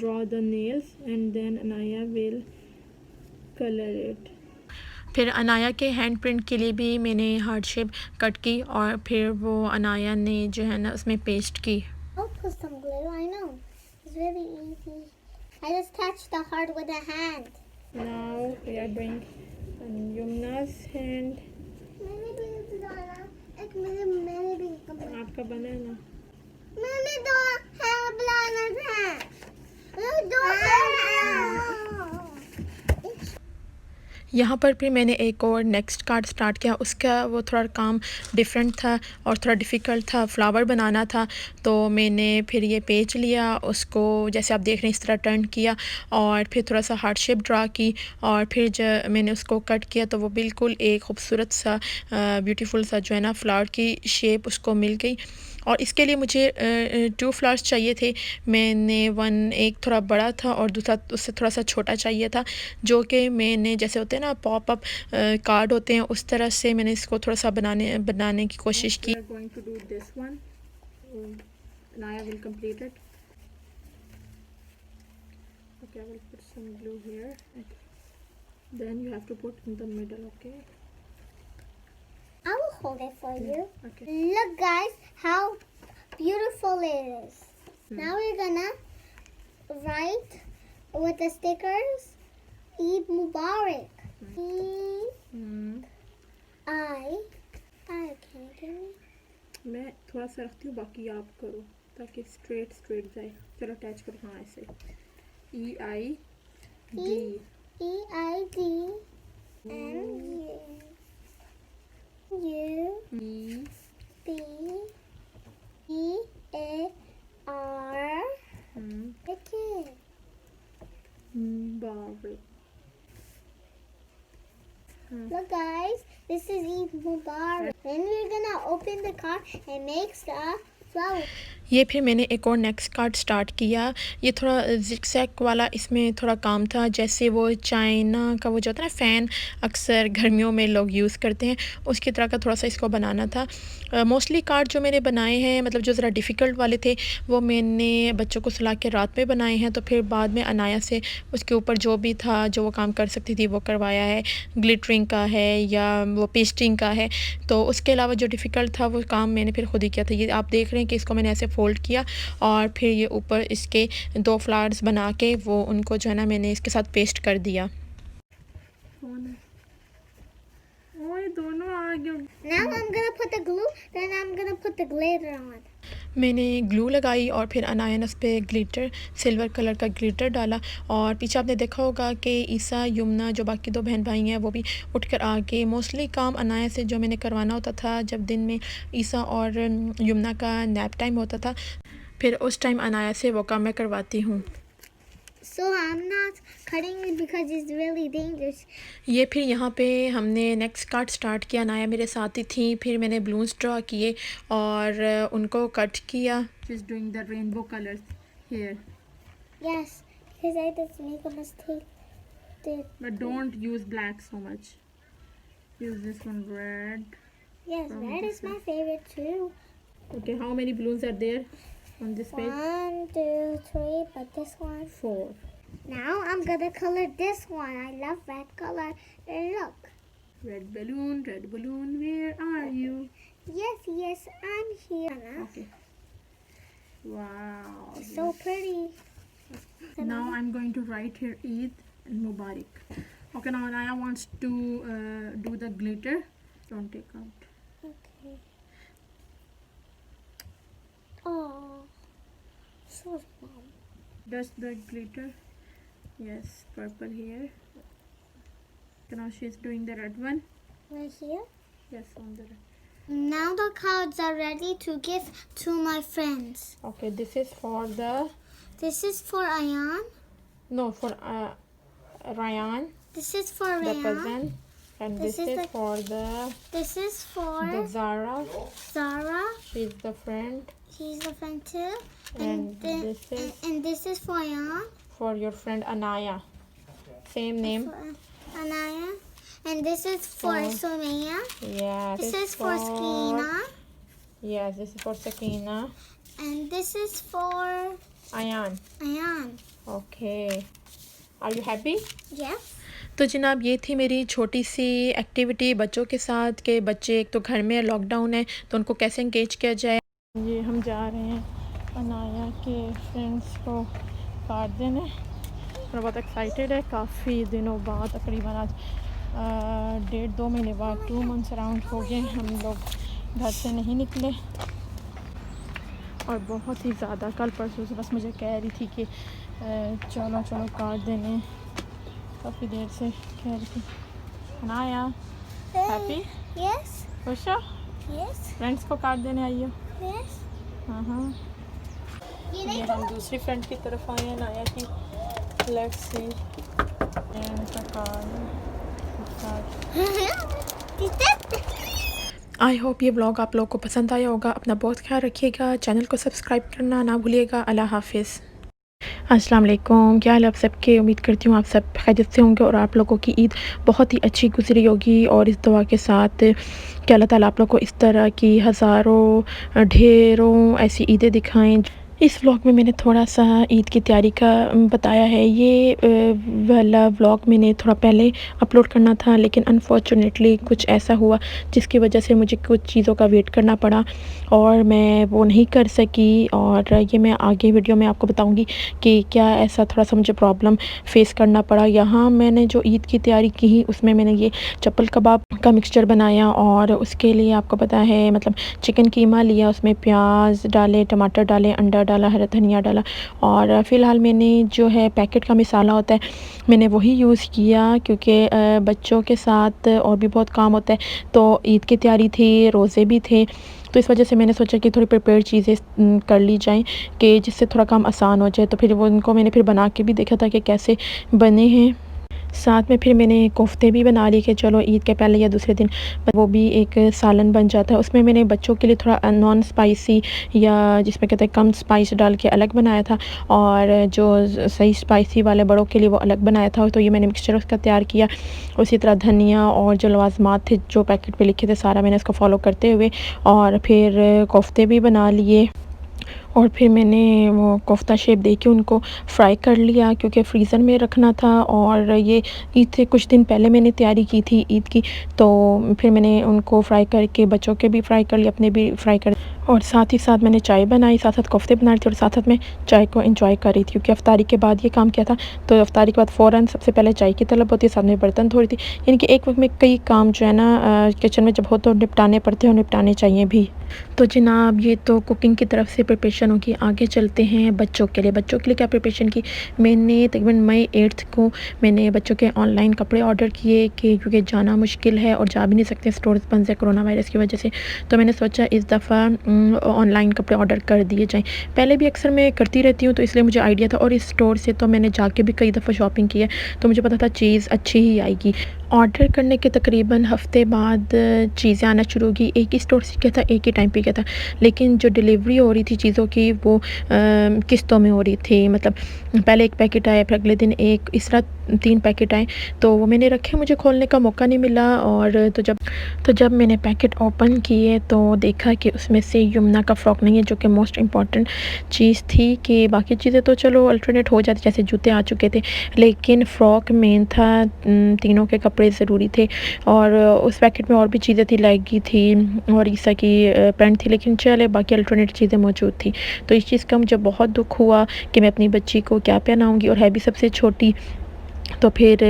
draw the nails and then Anaya will color it. फिर अनाया के hand print के लिए भी मैंने हार्ट शेप कट की और फिर वो अनाया ने जो है ना उसमें पेस्ट की। I'll put some glue, I know. It's really easy. I just touched the heart with a hand. Now we are doing Yumna's hand. मैंने भी डाला। एक मैंने भी कंप्लीट। आपका बना है ना? मैंने दो है बनाना था। दो है। यहाँ पर फिर मैंने एक और नेक्स्ट कार्ड स्टार्ट किया। उसका वो थोड़ा काम डिफरेंट था और थोड़ा डिफ़िकल्ट था, फ्लावर बनाना था। तो मैंने फिर ये पेज लिया, उसको जैसे आप देख रहे हैं इस तरह टर्न किया और फिर थोड़ा सा हार्ट शेप ड्रा की और फिर जब मैंने उसको कट किया तो वो बिल्कुल एक खूबसूरत सा ब्यूटीफुल सा जो है ना फ्लावर की शेप उसको मिल गई। और इसके लिए मुझे 2 फ्लावर्स चाहिए थे। मैंने एक थोड़ा बड़ा था और दूसरा उससे थोड़ा सा छोटा चाहिए था, जो कि मैंने जैसे होते हैं ना पॉप अप कार्ड होते हैं उस तरह से मैंने इसको थोड़ा सा बनाने की कोशिश की। We are going to do this one. Anaya will complete it. Okay, I will put some glue here. Okay. Then you have to put in the middle. Okay. I will hold it for you. Okay. Look guys how beautiful it is. Now we're gonna write with the stickers Eid Mubarak. Eid I can't give me. मैं थोड़ा सा रखती हूँ, बाकी आप करो ताकि straight जाए। चलो अटैच करो। हाँ ऐसे EID EID and U B E A R. Okay. Mubarak. Look guys, this is Eid Mubarak. Then we're gonna open the card and make the flower. ये फिर मैंने एक और नेक्स्ट कार्ड स्टार्ट किया। ये थोड़ा ज़िगज़ैग वाला इसमें थोड़ा काम था, जैसे वो चाइना का वो जो होता है ना फ़ैन अक्सर गर्मियों में लोग यूज़ करते हैं, उसकी तरह का थोड़ा सा इसको बनाना था। मोस्टली कार्ड जो मैंने बनाए हैं मतलब जो ज़रा डिफ़िकल्ट वाले थे वो मैंने बच्चों को सुला के रात में बनाए हैं, तो फिर बाद में अनाया से उसके ऊपर जो भी था जो वो काम कर सकती थी वो करवाया है। ग्लिटरिंग का है या वो पेस्टिंग का है, तो उसके अलावा जो डिफ़िकल्ट था वो काम मैंने फिर खुद ही किया था। ये आप देख रहे हैं कि इसको मैंने ऐसे फोल्ड किया और फिर ये ऊपर इसके 2 फ्लावर्स बना के वो उनको जो है ना मैंने इसके साथ पेस्ट कर दिया। ओए दोनों आ गए। Now I'm gonna put the glue, then I'm gonna put the glitter on. मैंने ग्लू लगाई और फिर अनाया ने उस पर ग्लिटर सिल्वर कलर का ग्लिटर डाला और पीछे आपने देखा होगा कि ईसा युमना जो बाकी 2 बहन भाई हैं वो भी उठकर आ गए। मोस्टली काम अनाया से जो मैंने करवाना होता था जब दिन में ईसा और युमना का नैप टाइम होता था, फिर उस टाइम अनाया से वो काम मैं करवाती हूँ। So I'm not cutting it because it's really dangerous. ये फिर यहाँ पे हमने नेक्स्ट कार्ड स्टार्ट किया। अनाया मेरे साथ ही थी, फिर मैंने बलून्स ड्रा किए और उनको कट किया। She's doing the rainbow colors here. Yes, because I just make a mistake. But don't use black so much. Use this one red. Yes, red is my favorite too. Okay, how many balloons are there on this page? 1, 2, 3, but this one. 4. Now I'm gonna color this one. I love red color. And look. Red balloon, where are you? Yes, I'm here. Okay. Wow. So pretty. Now I'm going to write here Eid Mubarak. Okay, now Anaya wants to do the glitter. Don't take out. Okay. Oh, so small. Dust the glitter. Yes, purple here. Okay, now she's doing the red one. Right here. Yes, on the red. Now the cards are ready to give to my friends. Okay, this is for the This is for Ayan. for Ryan, This is for the Ryan. cousin, and This this is is the- for the This is for Zara. Zara. She's the friend, She's a friend too. and then- this is and this is for Ayan. for your friend Anaya. Same name. For Anaya. And this is for Oh. Sumaya. Yeah. This is for Skina. Yes, this is for Sakina. And this is for Ayan. Ayan. Okay. Are you happy? Yes. तो जनाब ये थी मेरी छोटी सी activity बच्चों के साथ कि बच्चे एक तो घर में लॉकडाउन है तो उनको कैसे इंगेज किया जाए। ये हम जा रहे हैं अनाया के फ्रेंड्स को कार्ड देने। मैं बहुत एक्साइटेड है, काफ़ी दिनों बाद तकरीबन आज 1.5-2 महीने बाद 2 मंथ्स अराउंड हो गए हम लोग घर से नहीं निकले और बहुत ही ज़्यादा कल परसों से बस मुझे कह रही थी कि चलो चलो कार्ड देने, काफ़ी देर से कह रही थी। Anaya happy Yes. खुश हो? Yes. फ्रेंड्स को कार्ड देने आई हो? Yes. हाँ हाँ। You ये हम दूसरी फ्रेंड की तरफ आए हैं अनाया की। लेट्स सी आई होप ये व्लॉग आप लोगों को पसंद आया होगा। अपना बहुत ख्याल रखिएगा, चैनल को सब्सक्राइब करना ना भूलिएगा। अल्लाह हाफिज़। अस्सलाम वालेकुम, क्या हाल है आप सबके। उम्मीद करती हूँ आप सब खैरियत से होंगे और आप लोगों की ईद बहुत ही अच्छी गुजरी होगी और इस दुआ के साथ कि अल्लाह ताला आप लोगों को इस तरह की हज़ारों ढेरों ऐसी ईदें दिखाएं। इस व्लॉग में मैंने थोड़ा सा ईद की तैयारी का बताया है। ये वाला व्लॉग मैंने थोड़ा पहले अपलोड करना था लेकिन अनफॉर्चुनेटली कुछ ऐसा हुआ जिसकी वजह से मुझे कुछ चीज़ों का वेट करना पड़ा और मैं वो नहीं कर सकी और ये मैं आगे वीडियो में आपको बताऊंगी कि क्या ऐसा थोड़ा सा मुझे प्रॉब्लम फेस करना पड़ा। यहाँ मैंने जो ईद की तैयारी की उसमें मैंने ये चप्पल कबाब का मिक्सचर बनाया और उसके लिए आपको पता है मतलब चिकन कीमा लिया, उसमें प्याज डाले, टमाटर डाले, अंडा डाला, हरा धनिया डाला और फ़िलहाल मैंने जो है पैकेट का मसाला होता है मैंने वही यूज़ किया क्योंकि बच्चों के साथ और भी बहुत काम होता है तो ईद की तैयारी थी, रोज़े भी थे तो इस वजह से मैंने सोचा कि थोड़ी प्रिपेयर्ड चीज़ें कर ली जाएं कि जिससे थोड़ा काम आसान हो जाए। तो फिर वो उनको मैंने फिर बना के भी देखा था कि कैसे बने हैं। साथ में फिर मैंने कोफ्ते भी बना लिए कि चलो ईद के पहले या दूसरे दिन वो भी एक सालन बन जाता है। उसमें मैंने बच्चों के लिए थोड़ा नॉन स्पाइसी या जिसमें कहते हैं कम स्पाइस डाल के अलग बनाया था और जो सही स्पाइसी वाले बड़ों के लिए वो अलग बनाया था। तो ये मैंने मिक्सचर उसका तैयार किया। उसी तरह धनिया और जो लवाजमात थे जो पैकेट पे लिखे थे सारा मैंने इसको फॉलो करते हुए और फिर कोफ्ते भी बना लिए और फिर मैंने वो कोफ्ता शेप दे के उनको फ्राई कर लिया क्योंकि फ्रीज़र में रखना था और ये ईद से कुछ दिन पहले मैंने तैयारी की थी ईद की तो फिर मैंने उनको फ्राई करके बच्चों के भी फ्राई कर लिए, अपने भी फ्राई कर और साथ ही साथ मैंने चाय बनाई, साथ साथ कोफ्ते बना रही थी और साथ साथ मैं चाय को एंजॉय कर रही थी क्योंकि अफ्तारी के बाद ये काम किया था। तो अफ्तारी के बाद फ़ौरन सबसे पहले चाय की तलब होती है, साथ में बर्तन धो रही थी। यानी कि एक वक्त में कई काम जो है ना किचन में जब हो तो निपटाने पड़ते हैं और निपटाने चाहिए भी। तो जनाब ये तो कुकिंग की तरफ से प्रिपरेशन होगी। आगे चलते हैं बच्चों के लिए। बच्चों के लिए क्या प्रिपरेशन की मैंने तकरीबन मई 8 को मैंने बच्चों के ऑनलाइन कपड़े ऑर्डर किए कि क्योंकि जाना मुश्किल है और जा भी नहीं सकते, स्टोर्स बंद है कोरोना वायरस की वजह से। तो मैंने सोचा इस दफ़ा ऑनलाइन कपड़े ऑर्डर कर दिए जाएं। पहले भी अक्सर मैं करती रहती हूँ तो इसलिए मुझे आइडिया था और इस स्टोर से तो मैंने जाके भी कई दफ़ा शॉपिंग की है तो मुझे पता था चीज़ अच्छी ही आएगी। ऑर्डर करने के तकरीबन हफ़्ते बाद चीज़ें आना शुरू होगी। एक ही स्टोर से किया था, एक ही टाइम पे किया था, लेकिन जो डिलीवरी हो रही थी चीज़ों की वो किस्तों में हो रही थी। मतलब पहले एक पैकेट आया, फिर अगले दिन एक, इस तरह 3 पैकेट आए तो वो मैंने रखे, मुझे खोलने का मौका नहीं मिला। और तो जब मैंने पैकेट ओपन किए तो देखा कि उसमें से यमुना का फ़्रॉक नहीं है जो कि मोस्ट इम्पॉर्टेंट चीज़ थी कि बाकी चीज़ें तो चलो अल्टरनेट हो जाती, जैसे जूते आ चुके थे, लेकिन फ़्रॉक मेन था। तीनों के कपड़े ज़रूरी थे और उस पैकेट में और भी चीज़ें थी, लेगी थी और ईसा की पैंट थी, लेकिन चले बाकी अल्टरनेट चीज़ें मौजूद थी। तो इस चीज़ का मुझे बहुत दुख हुआ कि मैं अपनी बच्ची को क्या पहनाऊँगी और है भी सबसे छोटी। तो फिर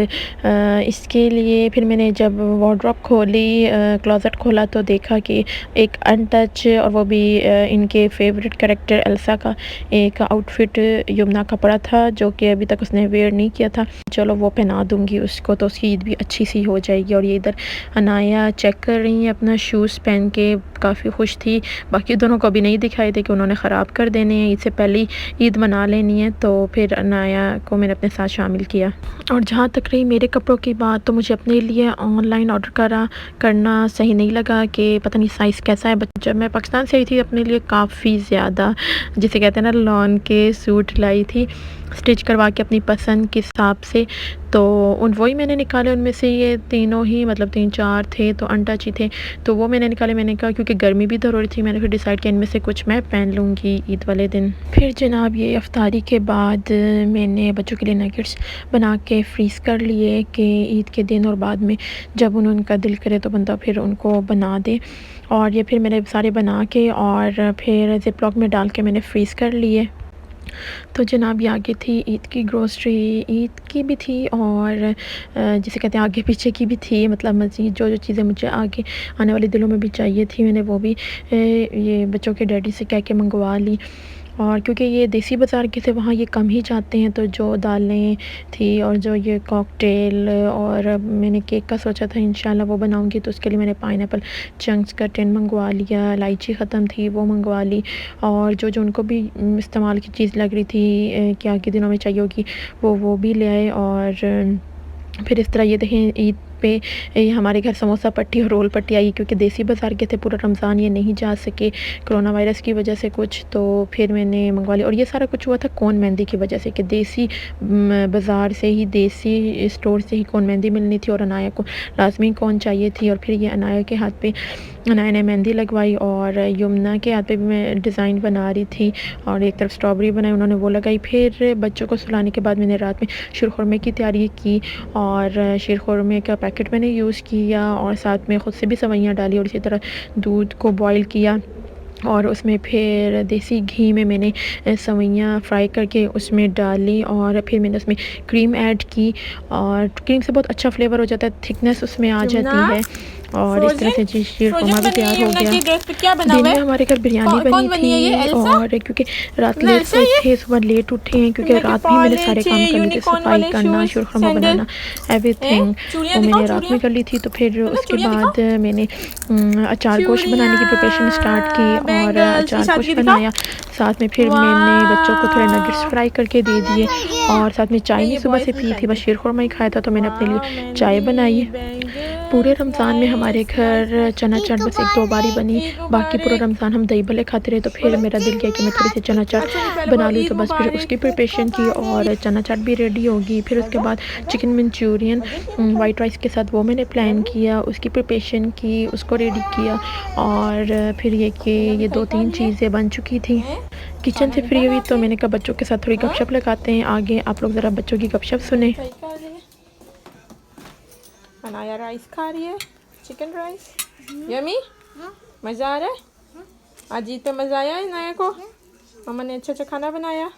इसके लिए फिर मैंने जब वार्डरोब खोली, क्लोज़ेट खोला, तो देखा कि एक अनटच और वो भी इनके फेवरेट कैरेक्टर एल्सा का एक आउटफिट यमुना का पड़ा था, जो कि अभी तक उसने वेयर नहीं किया था। चलो वो पहना दूंगी उसको, तो उसकी ईद भी अच्छी सी हो जाएगी। और ये इधर अनाया चेक कर रही है अपना शूज़ पहन के, काफ़ी खुश थी। बाकी दोनों को अभी नहीं दिखाई दे कि उन्होंने ख़राब कर देने हैं, इससे पहले ईद मना लेनी है। तो फिर अनाया को मैंने अपने साथ शामिल किया। और जहाँ तक रही मेरे कपड़ों की बात, तो मुझे अपने लिए ऑनलाइन ऑर्डर करना सही नहीं लगा कि पता नहीं साइज़ कैसा है। बट जब मैं पाकिस्तान से आई थी अपने लिए काफ़ी ज़्यादा, जिसे कहते हैं ना, लॉन के सूट लाई थी स्टिच करवा के अपनी पसंद के हिसाब से। तो वही मैंने निकाले, उनमें से ये तीनों ही, मतलब 3-4 थे तो अनटच ही थे, तो वो मैंने निकाले। मैंने कहा क्योंकि गर्मी भी तो हो रही थी, मैंने फिर डिसाइड किया इनमें से कुछ मैं पहन लूँगी ईद वाले दिन। फिर जनाब ये इफ्तारी के बाद मैंने बच्चों के लिए नगेट्स बना के फ्रीज़ कर लिए कि ईद के दिन और बाद में जब उनका दिल करे तो बंदा फिर उनको बना दे। और ये फिर मैंने सारे बना के और फिर ज़िप लॉक में डाल के मैंने फ्रीज़ कर लिए। तो जनाब ये आगे थी ईद की ग्रोसरी, ईद की भी थी और जिसे कहते हैं आगे पीछे की भी थी, मतलब मज़ीद जो चीज़ें मुझे आगे आने वाले दिनों में भी चाहिए थी, मैंने वो भी ये बच्चों के डैडी से कह के मंगवा ली। और क्योंकि ये देसी बाज़ार के से वहाँ ये कम ही जाते हैं, तो जो दालें थी और जो ये कॉकटेल, और मैंने केक का सोचा था इंशाल्लाह वो बनाऊंगी, तो उसके लिए मैंने पाइनएप्पल चंक्स का टिन मंगवा लिया, इलायची ख़त्म थी वो मंगवा ली, और जो उनको भी इस्तेमाल की चीज़ लग रही थी कि आगे दिनों में चाहिए होगी वो भी ले आए। और फिर इस तरह ये देखें ईद पे हमारे घर समोसा पट्टी और रोल पट्टी आई, क्योंकि देसी बाज़ार के थे, पूरा रमज़ान ये नहीं जा सके कोरोना वायरस की वजह से कुछ, तो फिर मैंने मंगवा लिया। और ये सारा कुछ हुआ था कोन मेहंदी की वजह से कि देसी बाज़ार से ही, देसी स्टोर से ही कोन मेहंदी मिलनी थी, और अनाया को लाजमी कोन चाहिए थी। और फिर ये अनाया के हाथ पे अनाया ने मेहंदी लगवाई, और यमुना के हाथ पे भी मैं डिज़ाइन बना रही थी, और एक तरफ स्ट्रॉबेरी बनाई उन्होंने, वो लगाई। फिर बच्चों को सुलाने के बाद मैंने रात में शीरखुरमे की तैयारी की, और शीरखुरमे का पैकेट मैंने यूज़ किया, और साथ में ख़ुद से भी सवैयाँ डाली, और इसी तरह दूध को बॉईल किया, और उसमें फिर देसी घी में मैंने सवैयाँ फ्राई करके उसमें डाली, और फिर मैंने उसमें क्रीम ऐड की, और क्रीम से बहुत अच्छा फ्लेवर हो जाता है, थिकनेस उसमें आ जाती है। और इस तरह से जी शीरखुरमा भी तैयार हो गया। दिन में हमारे घर बिरयानी बनी थी, और क्योंकि रात लेट से थे, सुबह लेट उठे हैं, क्योंकि रात में मैंने सारे काम कर लिए थे, सफाई करना, शीरखुरमा बनाना, एवरीथिंग वो मैंने रात में कर ली थी। तो फिर उसके बाद मैंने अचार गोश्त बनाने की प्रिपरेशन स्टार्ट की, और अचार गोश्त बनाया। साथ में फिर मैंने बच्चों को थोड़े नगेट्स फ्राई करके दे दिए, और साथ में चाय नहीं सुबह से पी थी, बस शीरखुरमा ही खाया था, तो मैंने अपने लिए चाय बनाई। पूरे रमज़ान में हमारे घर चना चाट बस 1-2 बार ही बनी, बाकी पूरा रमज़ान हम दही भल्ले खाते रहे। तो फिर मेरा दिल किया कि मैं थोड़ी सी चना चाट बना लूँ, तो बस फिर उसकी प्रिपरेशन की, और चना चाट भी रेडी होगी। फिर उसके बाद चिकन मंचूरियन वाइट राइस के साथ वो मैंने प्लान किया, उसकी प्रिपरेशन की, उसको रेडी किया, और फिर ये कि ये 2-3 चीज़ें बन चुकी थी। किचन से फ्री हुई तो मैंने कहा बच्चों के साथ थोड़ी गपशप लगाते हैं, आगे आप लोग ज़रा बच्चों की गपशप सुने। अनाया राइस खा रही है, चिकन राइस। यमी, मज़ा आ रहा है? आज ईद पे मज़ा आया है अनाया को? मम्मा ने अच्छा खाना बनाया,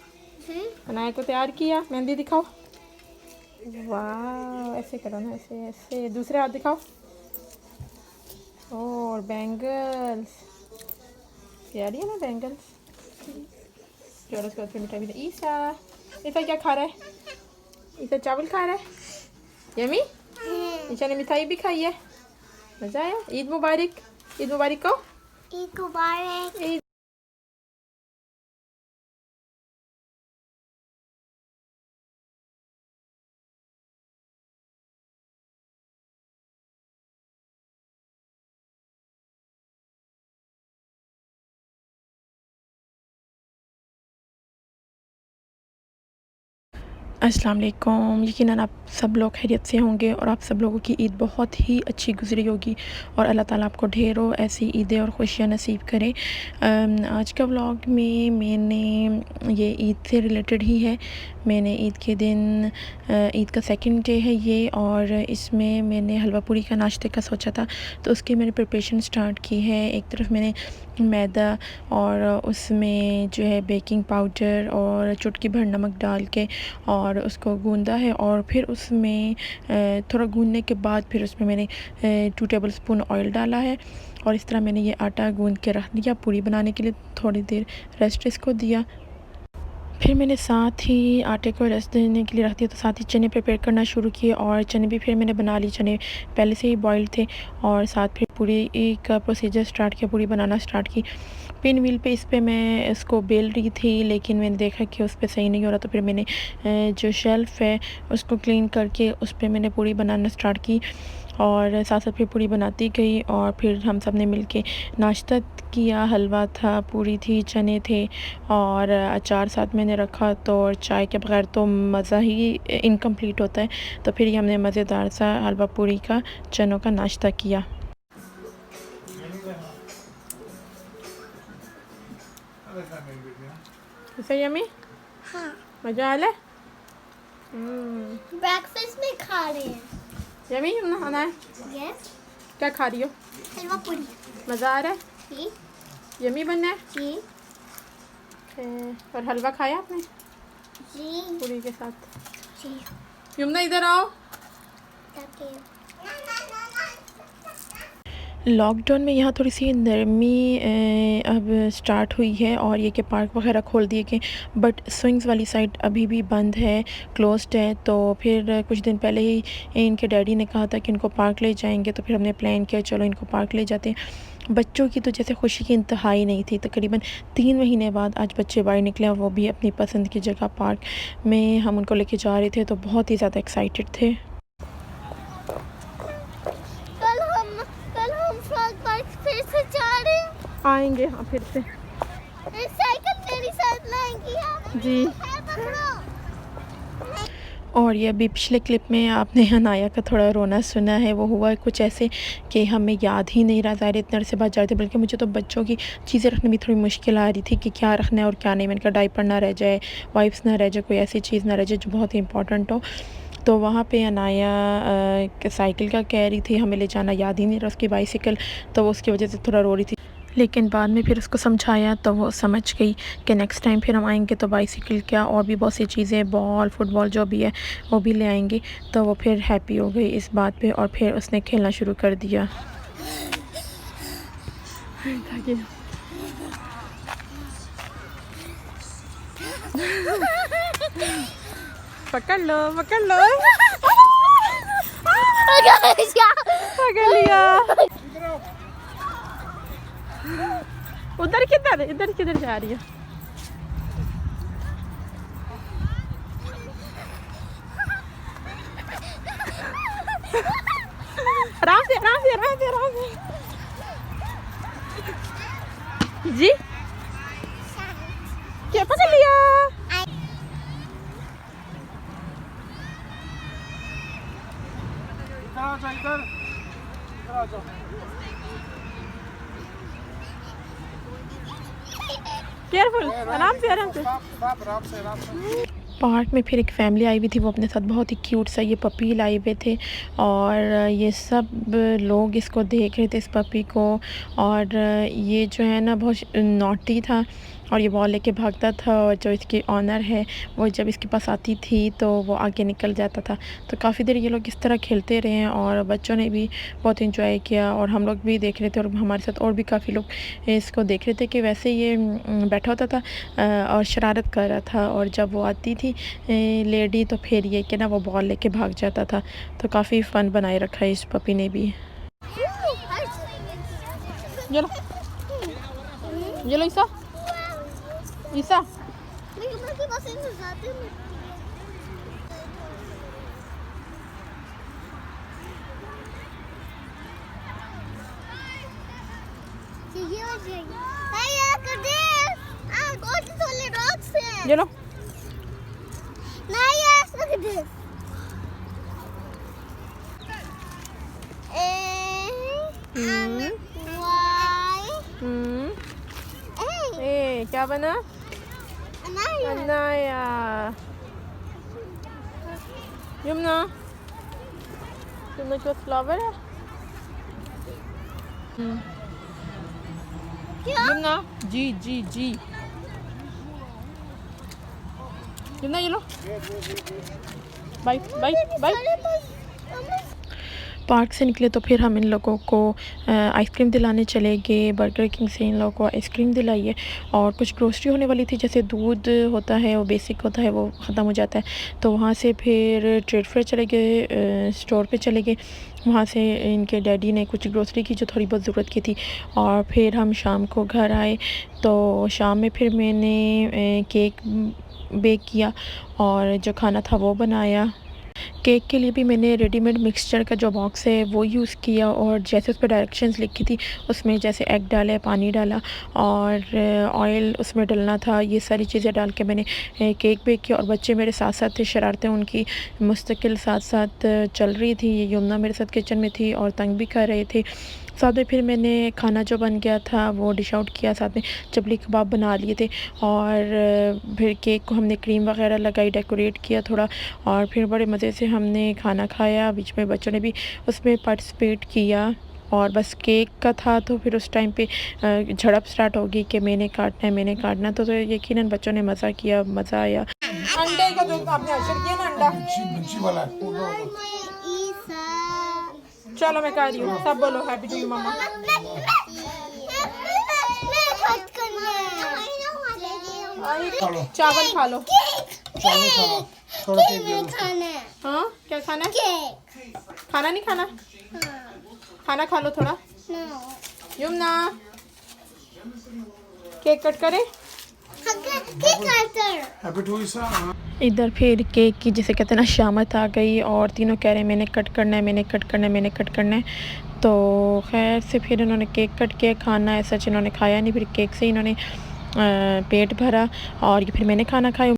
अनाया को तैयार किया। मेहंदी दिखाओ। वाह, ऐसे करो ना, ऐसे ऐसे, दूसरे हाथ दिखाओ। और बैंगल्स, प्यारी है ना बैंगल्स। चलो उसके बाद फिर मिठाई भी। ईसा, ईसा क्या खा रहा है? ईसा चावल खा रहा है। यमी, ईशा ने मिठाई भी खाई है। मज़ा आया। ईद मुबारक, ईद मुबारक कहो। ईद मुबारक। अस्सलाम वालेकुम। यकीनन आप सब लोग खैरियत से होंगे, और आप सब लोगों की ईद बहुत ही अच्छी गुजरी होगी, और अल्लाह ताला आपको ढेरों ऐसी ईदें और खुशियाँ नसीब करे। आज का व्लॉग में मैंने ये ईद से रिलेटेड ही है। मैंने ईद के दिन, ईद का सेकंड डे है ये, और इसमें मैंने हलवा पूरी का नाश्ते का सोचा था, तो उसकी मैंने प्रिपरेशन स्टार्ट की है। एक तरफ मैंने मैदा और उसमें जो है बेकिंग पाउडर और चुटकी भर नमक डाल के और और उसको गूंदा है और फिर उसमें थोड़ा गूंदने के बाद फिर उसमें मैंने 2 टेबलस्पून ऑयल डाला है और इस तरह मैंने ये आटा गूंद के रख दिया। पूरी बनाने के लिए थोड़ी देर रेस्ट इसको दिया। फिर मैंने साथ ही आटे को रेस्ट देने के लिए रख दिया, तो साथ ही चने प्रिपेयर करना शुरू किए और चने भी फिर मैंने बना ली। चने पहले से ही बॉइल्ड थे और साथ फिर पूरी का प्रोसीजर स्टार्ट किया, पूरी बनाना स्टार्ट की। पिन व्हील पे इस पे मैं इसको बेल रही थी, लेकिन मैंने देखा कि उस पे सही नहीं हो रहा, तो फिर मैंने जो शेल्फ़ है उसको क्लीन करके उस पे मैंने पूरी बनाना स्टार्ट की और साथ साथ फिर पूरी बनाती गई। और फिर हम सब ने मिल के नाश्ता किया। हलवा था, पूरी थी, चने थे और अचार साथ मैंने रखा। तो चाय के बगैर तो मज़ा ही इनकम्प्लीट होता है। तो फिर ये हमने मज़ेदार सा हलवा पूरी का चनों का नाश्ता किया। सही यम्मी? हाँ, मज़ा आ रहा है? ब्रेकफास्ट में खा रहे हैं। यम्मी खाना है? यस, क्या खा रही हो? हलवा पूरी। मज़ा आ रहा है? जी यम्मी बनना है? जी और हलवा खाया आपने जी पूरी के साथ? जी। यमुना इधर आओ। ताकि लॉकडाउन में यहाँ थोड़ी सी नरमी अब स्टार्ट हुई है और ये कि पार्क वगैरह खोल दिए गए, बट स्विंग्स वाली साइड अभी भी बंद है, क्लोज्ड है। तो फिर कुछ दिन पहले ही इनके डैडी ने कहा था कि इनको पार्क ले जाएंगे, तो फिर हमने प्लान किया चलो इनको पार्क ले जाते हैं। बच्चों की तो जैसे खुशी की इंतहाई नहीं थी। तकरीबन 3 महीने बाद आज बच्चे बाहर निकले और वो भी अपनी पसंद की जगह पार्क में हम उनको लेके जा रहे थे, तो बहुत ही ज़्यादा एक्साइटेड थे। कल हम फ्रॉग पार्क फिर से जा रहे हैं। आएंगे हाँ फिर से। साइकिल मेरी साथ लाएंगी आप? जी। पकड़ो। और ये अभी पिछले क्लिप में आपने अनाया का थोड़ा रोना सुना है। वो हुआ कुछ ऐसे कि हमें याद ही नहीं रहा, ज़ाहिर इतने से बात जा रहे थे, बल्कि मुझे तो बच्चों की चीज़ें रखने में थोड़ी मुश्किल आ रही थी कि क्या रखना है और क्या नहीं। मैंने कहा डायपर ना रह जाए, वाइप्स ना रह जाए, कोई ऐसी चीज़ ना रह जाए जो बहुत ही इंपॉर्टेंट हो। तो वहाँ पे अनाया साइकिल का कह रही थी, हमें ले जाना याद ही नहीं रहा उसकी बाइसिकल, तो वो उसकी वजह से थोड़ा रो रही थी। लेकिन बाद में फिर उसको समझाया तो वो समझ गई कि नेक्स्ट टाइम फिर हम आएंगे तो बाइसिकल क्या और भी बहुत सी चीज़ें, बॉल, फुटबॉल जो भी है वो भी ले आएंगे। तो वो फिर हैप्पी हो गई इस बात पे और फिर उसने खेलना शुरू कर दिया। पकड़ लो पकड़ लो। पकड़ लिया। उधर किधर, इधर किधर जा रही है? आराम से आराम से आराम से आराम से। जी क्या पकड़ लिया? केयरफुल, आराम से आराम से। पार्क में फिर एक फैमिली आई हुई थी, वो अपने साथ बहुत ही क्यूट सा ये पपी लाए हुए थे और ये सब लोग इसको देख रहे थे इस पपी को। और ये जो है ना बहुत नॉटी था और ये बॉल लेके भागता था और जो इसकी ऑनर है वो जब इसके पास आती थी तो वो आगे निकल जाता था। तो काफ़ी देर ये लोग इस तरह खेलते रहे और बच्चों ने भी बहुत एंजॉय किया और हम लोग भी देख रहे थे और हमारे साथ और भी काफ़ी लोग इसको देख रहे थे कि वैसे ये बैठा होता था और शरारत कर रहा था और जब वो आती थी लेडी तो फिर ये कि ना वो बॉल लेके भाग जाता था। तो काफ़ी फ़न बनाए रखा है इस पपी ने भी। चलो चलो ईसा ईसा चलो Look at this. ए क्या बना? अनाया। यमुना यमुना के पास फ्लावर है? यमुना जी जी जी। ना ये लो, बाय बाय बाय। पार्क से निकले तो फिर हम इन लोगों को आइसक्रीम दिलाने चले गए। बर्गर किंग से इन लोगों को आइसक्रीम दिलाई है और कुछ ग्रोसरी होने वाली थी, जैसे दूध होता है वो बेसिक होता है वो ख़त्म हो जाता है, तो वहाँ से फिर ट्रेड फेयर चले गए, स्टोर पे चले गए। वहाँ से इनके डैडी ने कुछ ग्रोसरी की जो थोड़ी बहुत ज़रूरत की थी, और फिर हम शाम को घर आए। तो शाम में फिर मैंने केक बेक किया और जो खाना था वो बनाया। केक के लिए भी मैंने रेडीमेड मिक्सचर का जो बॉक्स है वो यूज़ किया, और जैसे उस पर डायरेक्शंस लिखी थी उसमें जैसे एग डाला, पानी डाला और ऑयल उसमें डलना था, ये सारी चीज़ें डाल के मैंने केक बेक किया। और बच्चे मेरे साथ साथ थे, शरारतें उनकी मुस्तकिल साथ साथ चल रही थी। यमुना मेरे साथ किचन में थी और तंग भी कर रहे थे। साथ में फिर मैंने खाना जो बन गया था वो डिश आउट किया, साथ में चपली कबाब बना लिए थे, और फिर केक को हमने क्रीम वगैरह लगाई, डेकोरेट किया थोड़ा, और फिर बड़े मज़े से हमने खाना खाया। बीच में बच्चों ने भी उसमें पार्टिसिपेट किया। और बस केक का था तो फिर उस टाइम पे झड़प स्टार्ट होगी कि मैंने काटना है, मैंने काटना। तो यकीनन बच्चों ने मज़ा किया, मज़ा आया। अंडे का जो आपने अशर किया ना, अंडा चलो मैं कह रही हूँ, सब बोलो हैप्पी टू यू मम्मा। चावल खा लो। हाँ क्या खाना है? खाना नहीं खाना? खाना खा लो थोड़ा। यमुना केक कट करे। इधर फिर केक की जैसे कहते हैं ना शामत आ गई, और तीनों कह रहे हैं मैंने कट करना है, मैंने कट करना है, मैंने कट करना है। तो खैर से फिर इन्होंने केक कट किया। खाना ऐसा इन्होंने खाया नहीं, फिर केक से इन्होंने पेट भरा, और ये फिर मैंने खाना खाया।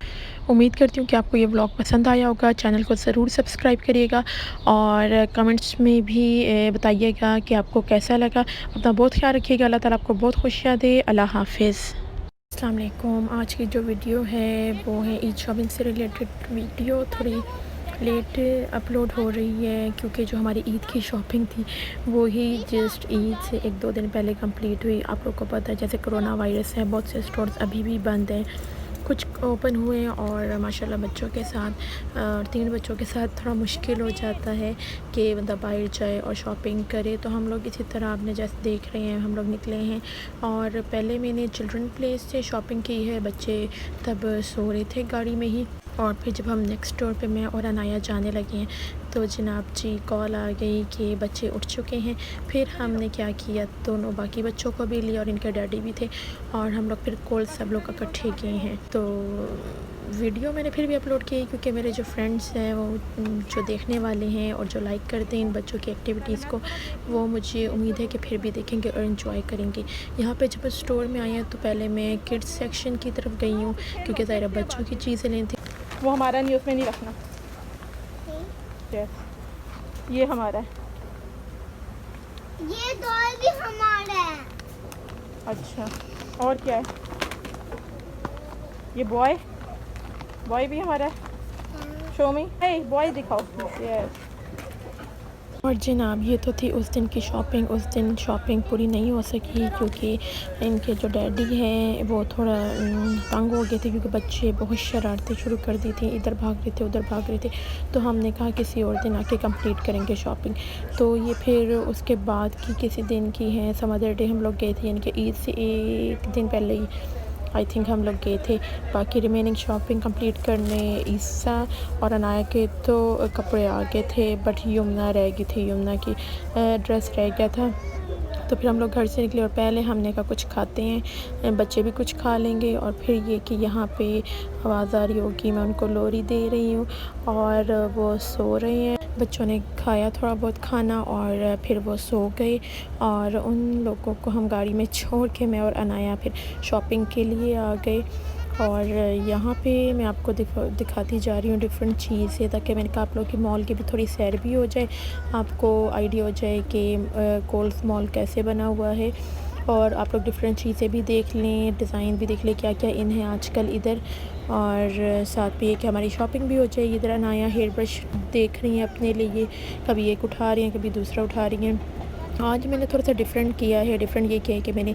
उम्मीद करती हूँ कि आपको ये व्लॉग पसंद आया होगा। चैनल को ज़रूर सब्सक्राइब करिएगा और कमेंट्स में भी बताइएगा कि आपको कैसा लगा। अपना बहुत ख्याल रखिएगा। अल्लाह ताला आपको बहुत खुशियाँ दे। अल्लाह हाफिज़। अस्सलाम वालेकुम। आज की जो वीडियो है वो है ईद शॉपिंग से रिलेटेड वीडियो। थोड़ी लेट अपलोड हो रही है क्योंकि जो हमारी ईद की शॉपिंग थी वो ही जस्ट ईद से 1-2 दिन पहले कंप्लीट हुई। आप लोग को पता है जैसे कोरोना वायरस है, बहुत से स्टोर्स अभी भी बंद हैं, कुछ ओपन हुए, और माशाल्लाह बच्चों के साथ और 3 बच्चों के साथ थोड़ा मुश्किल हो जाता है कि बंदा बाहर जाए और शॉपिंग करे। तो हम लोग इसी तरह आपने जैसे देख रहे हैं हम लोग निकले हैं, और पहले मैंने चिल्ड्रन प्लेस से शॉपिंग की है। बच्चे तब सो रहे थे गाड़ी में ही, और फिर जब हम नेक्स्ट स्टोर पे मैं और अनाया जाने लगे हैं तो जनाब जी कॉल आ गई कि बच्चे उठ चुके हैं। फिर हमने क्या किया, दोनों बाकी बच्चों को भी लिया और इनके डैडी भी थे, और हम लोग फिर कॉल सब लोग इकट्ठे गए हैं। तो वीडियो मैंने फिर भी अपलोड की क्योंकि मेरे जो फ्रेंड्स हैं वो जो देखने वाले हैं और जो लाइक करते हैं इन बच्चों की एक्टिविटीज़ को, वो मुझे उम्मीद है कि फिर भी देखेंगे और इन्जॉय करेंगे। यहाँ पे जब स्टोर में आए हैं तो पहले मैं किड्स सेक्शन की तरफ गई हूँ क्योंकि ज़ाहिर बच्चों की चीज़ें लेनी थी। वो हमारा नहीं, उसमें नहीं रखना। ये हमारा है, ये डॉल भी हमारा है। अच्छा और क्या है? ये बॉय भी हमारा है। शो मी, हे बॉय दिखाओ। यस। और जनाब ये तो थी उस दिन की शॉपिंग। उस दिन शॉपिंग पूरी नहीं हो सकी क्योंकि इनके जो डैडी हैं वो थोड़ा तंग हो गए थे क्योंकि बच्चे बहुत शरारतें शुरू कर दी थी, इधर भाग रहे थे उधर भाग रहे थे। तो हमने कहा किसी और दिन आके कंप्लीट करेंगे शॉपिंग। तो ये फिर उसके बाद की किसी दिन की है, सम अदर डे हम लोग गए थे, यानी कि ईद से 1 दिन पहले ही आई थिंक हम लोग गए थे बाकी रिमेनिंग शॉपिंग कंप्लीट करने। ईसा और अनाया के तो कपड़े आ गए थे, बट यमुना रह गई थी, यमुना की ड्रेस रह गया था। तो फिर हम लोग घर से निकले और पहले हमने कहा कुछ खाते हैं, बच्चे भी कुछ खा लेंगे, और फिर ये कि यहाँ पे आवाज़ आ रही होगी, मैं उनको लोरी दे रही हूँ और वो सो रहे हैं। बच्चों ने खाया थोड़ा बहुत खाना और फिर वो सो गए, और उन लोगों को हम गाड़ी में छोड़ के मैं और अनाया फिर शॉपिंग के लिए आ गए। और यहाँ पे मैं आपको दिखाती जा रही हूँ डिफरेंट चीज़ें, ताकि मैंने कहा आप लोग की मॉल की भी थोड़ी सैर भी हो जाए, आपको आइडिया हो जाए कि कोल्स मॉल कैसे बना हुआ है, और आप लोग डिफरेंट चीज़ें भी देख लें, डिज़ाइन भी देख लें क्या क्या इन है आजकल इधर, और साथ में ये कि हमारी शॉपिंग भी हो जाएगी। इधर अनाया हेयर ब्रश देख रही हैं अपने लिए, कभी एक उठा रही हैं कभी दूसरा उठा रही हैं। आज मैंने थोड़ा सा डिफरेंट किया है। डिफरेंट ये किया है कि मैंने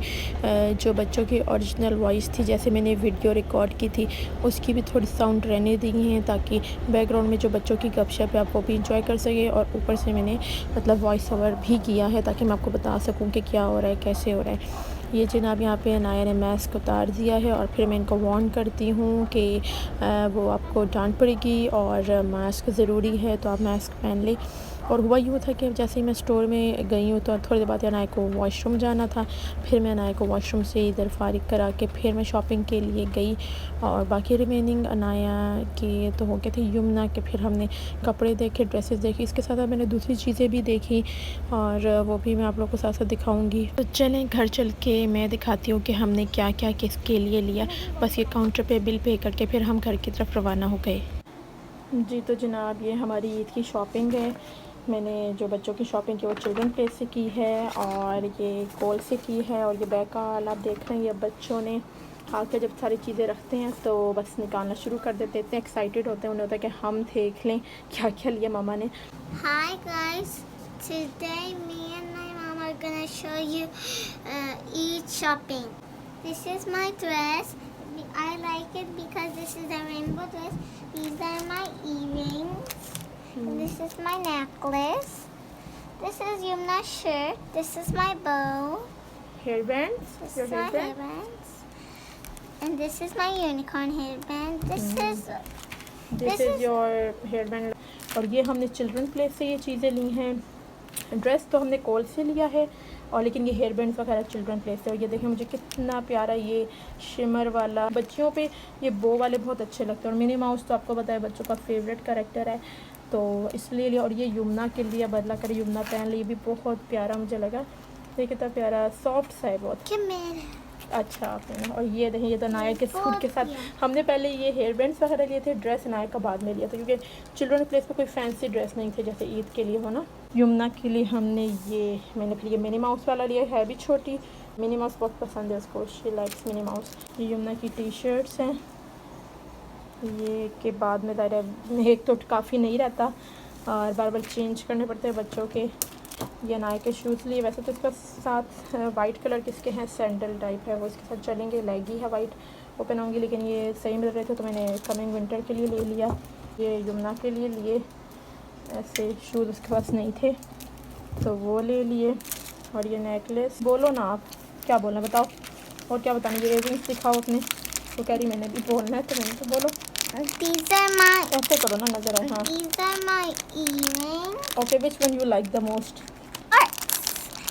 जो बच्चों की ओरिजिनल वॉइस थी, जैसे मैंने वीडियो रिकॉर्ड की थी, उसकी भी थोड़ी साउंड रहने दी हैं ताकि बैकग्राउंड में जो बच्चों की गपशप है आप वो भी इंजॉय कर सकें। और ऊपर से मैंने मतलब वॉइस ओवर भी किया है ताकि मैं आपको बता सकूँ कि क्या हो रहा है, कैसे हो रहा है। ये जनाब यहाँ पे अनाया ने मास्क उतार दिया है और फिर मैं इनको वार्न करती हूँ कि वो आपको डांट पड़ेगी और मास्क ज़रूरी है, तो आप मास्क पहन लें। और हुआ यूँ था कि जैसे ही मैं स्टोर में गई हूँ तो थोड़ी देर बाद अनाया को वॉशरूम जाना था। फिर मैं अनाया को वॉशरूम से इधर फारिग करा के फिर मैं शॉपिंग के लिए गई। और बाकी रिमेनिंग अनाया के तो हो गए थे, यमुना के फिर हमने कपड़े देखे, ड्रेसेस देखी, इसके साथ मैंने दूसरी चीज़ें भी देखी और वो भी मैं आप लोगों को साथ साथ दिखाऊंगी। तो चलें घर चल के मैं दिखाती हूँ कि हमने क्या क्या किसके लिए लिया। बस ये काउंटर पे बिल पे करके फिर हम घर की तरफ रवाना हो गए। जी तो जनाब ये हमारी ईद की शॉपिंग है। मैंने जो बच्चों की शॉपिंग की वो चिल्ड्रन प्लेस से की है और ये कोल से की है। और ये बैग का हाल आप देख रहे हैं, ये बच्चों ने आके जब सारी चीज़ें रखते हैं तो बस निकालना शुरू कर देते हैं। इतने एक्साइटेड होते हैं, उन्हें होता है कि हम देख लें क्या क्या लिया मामा ने। Hi guys, today me and my mom are gonna show you Eid shopping. This is my dress. I like it because this is a rainbow dress. These are my earrings. And this is my necklace. This is Yumna's shirt. This is my bow. Hairbands, This your is my hairband? hairbands. And this is my unicorn hairband. This is your hairband। और ये हमने children place से ये चीज़ें ली हैं। Dress तो हमने कोल से लिया है और लेकिन ये हेयर बैंड्स वगैरह चिल्ड्रन प्लेस से। और ये देखें मुझे कितना प्यारा ये शिमर वाला, बच्चियों पे ये बो वाले बहुत अच्छे लगते हैं। और मिनी माउस तो आपको पता है बच्चों का फेवरेट कैरेक्टर है, तो इसलिए लिया। और ये यमुना के लिए बदला कर यमुना पहन ली, ये भी बहुत प्यारा मुझे लगा। ये कितना प्यारा सॉफ्ट सा है बहुत। Come here. अच्छा आपने। और ये देखें ये तो नाया के सूट के साथ हमने पहले ये हेयर बैंड्स वगैरह लिए थे, ड्रेस नाया का बाद में लिया था क्योंकि चिल्ड्रन प्लेस पे कोई फैंसी ड्रेस नहीं थे जैसे ईद के लिए हो ना। यमुना के लिए हमने मैंने फिर ये मिनी माउस वाला लिया है भी छोटी। मिनी माउस बहुत पसंद है उसको, शी लाइक्स मिनी माउस। ये यमुना की टी शर्ट्स हैं। ये के बाद में दायरा एक तो काफ़ी नहीं रहता और बार बार चेंज करने पड़ते हैं बच्चों के। ये नाया के शूज़ लिए, वैसे तो इसका साथ वाइट कलर के इसके हैं, सैंडल टाइप है वो, इसके साथ चलेंगे। लेगी है वाइट, वो पहनाऊँगी, लेकिन ये सही मिल रहे थे तो मैंने कमिंग विंटर के लिए ले लिया। ये यमुना के लिए लिए, ऐसे शूज़ उसके पास नहीं थे तो वो ले लिए। और ये नेकलेस, बोलो ना आप क्या बोलना बताओ, और क्या बताना। ये इयररिंग्स दिखाओ अपने, तो कह रही मैंने भी बोलना है तो मैंने तो बोलो। These are my. ऐसे करो ना नज़र आए। हाँ These are my earrings. Okay, which one you like the most?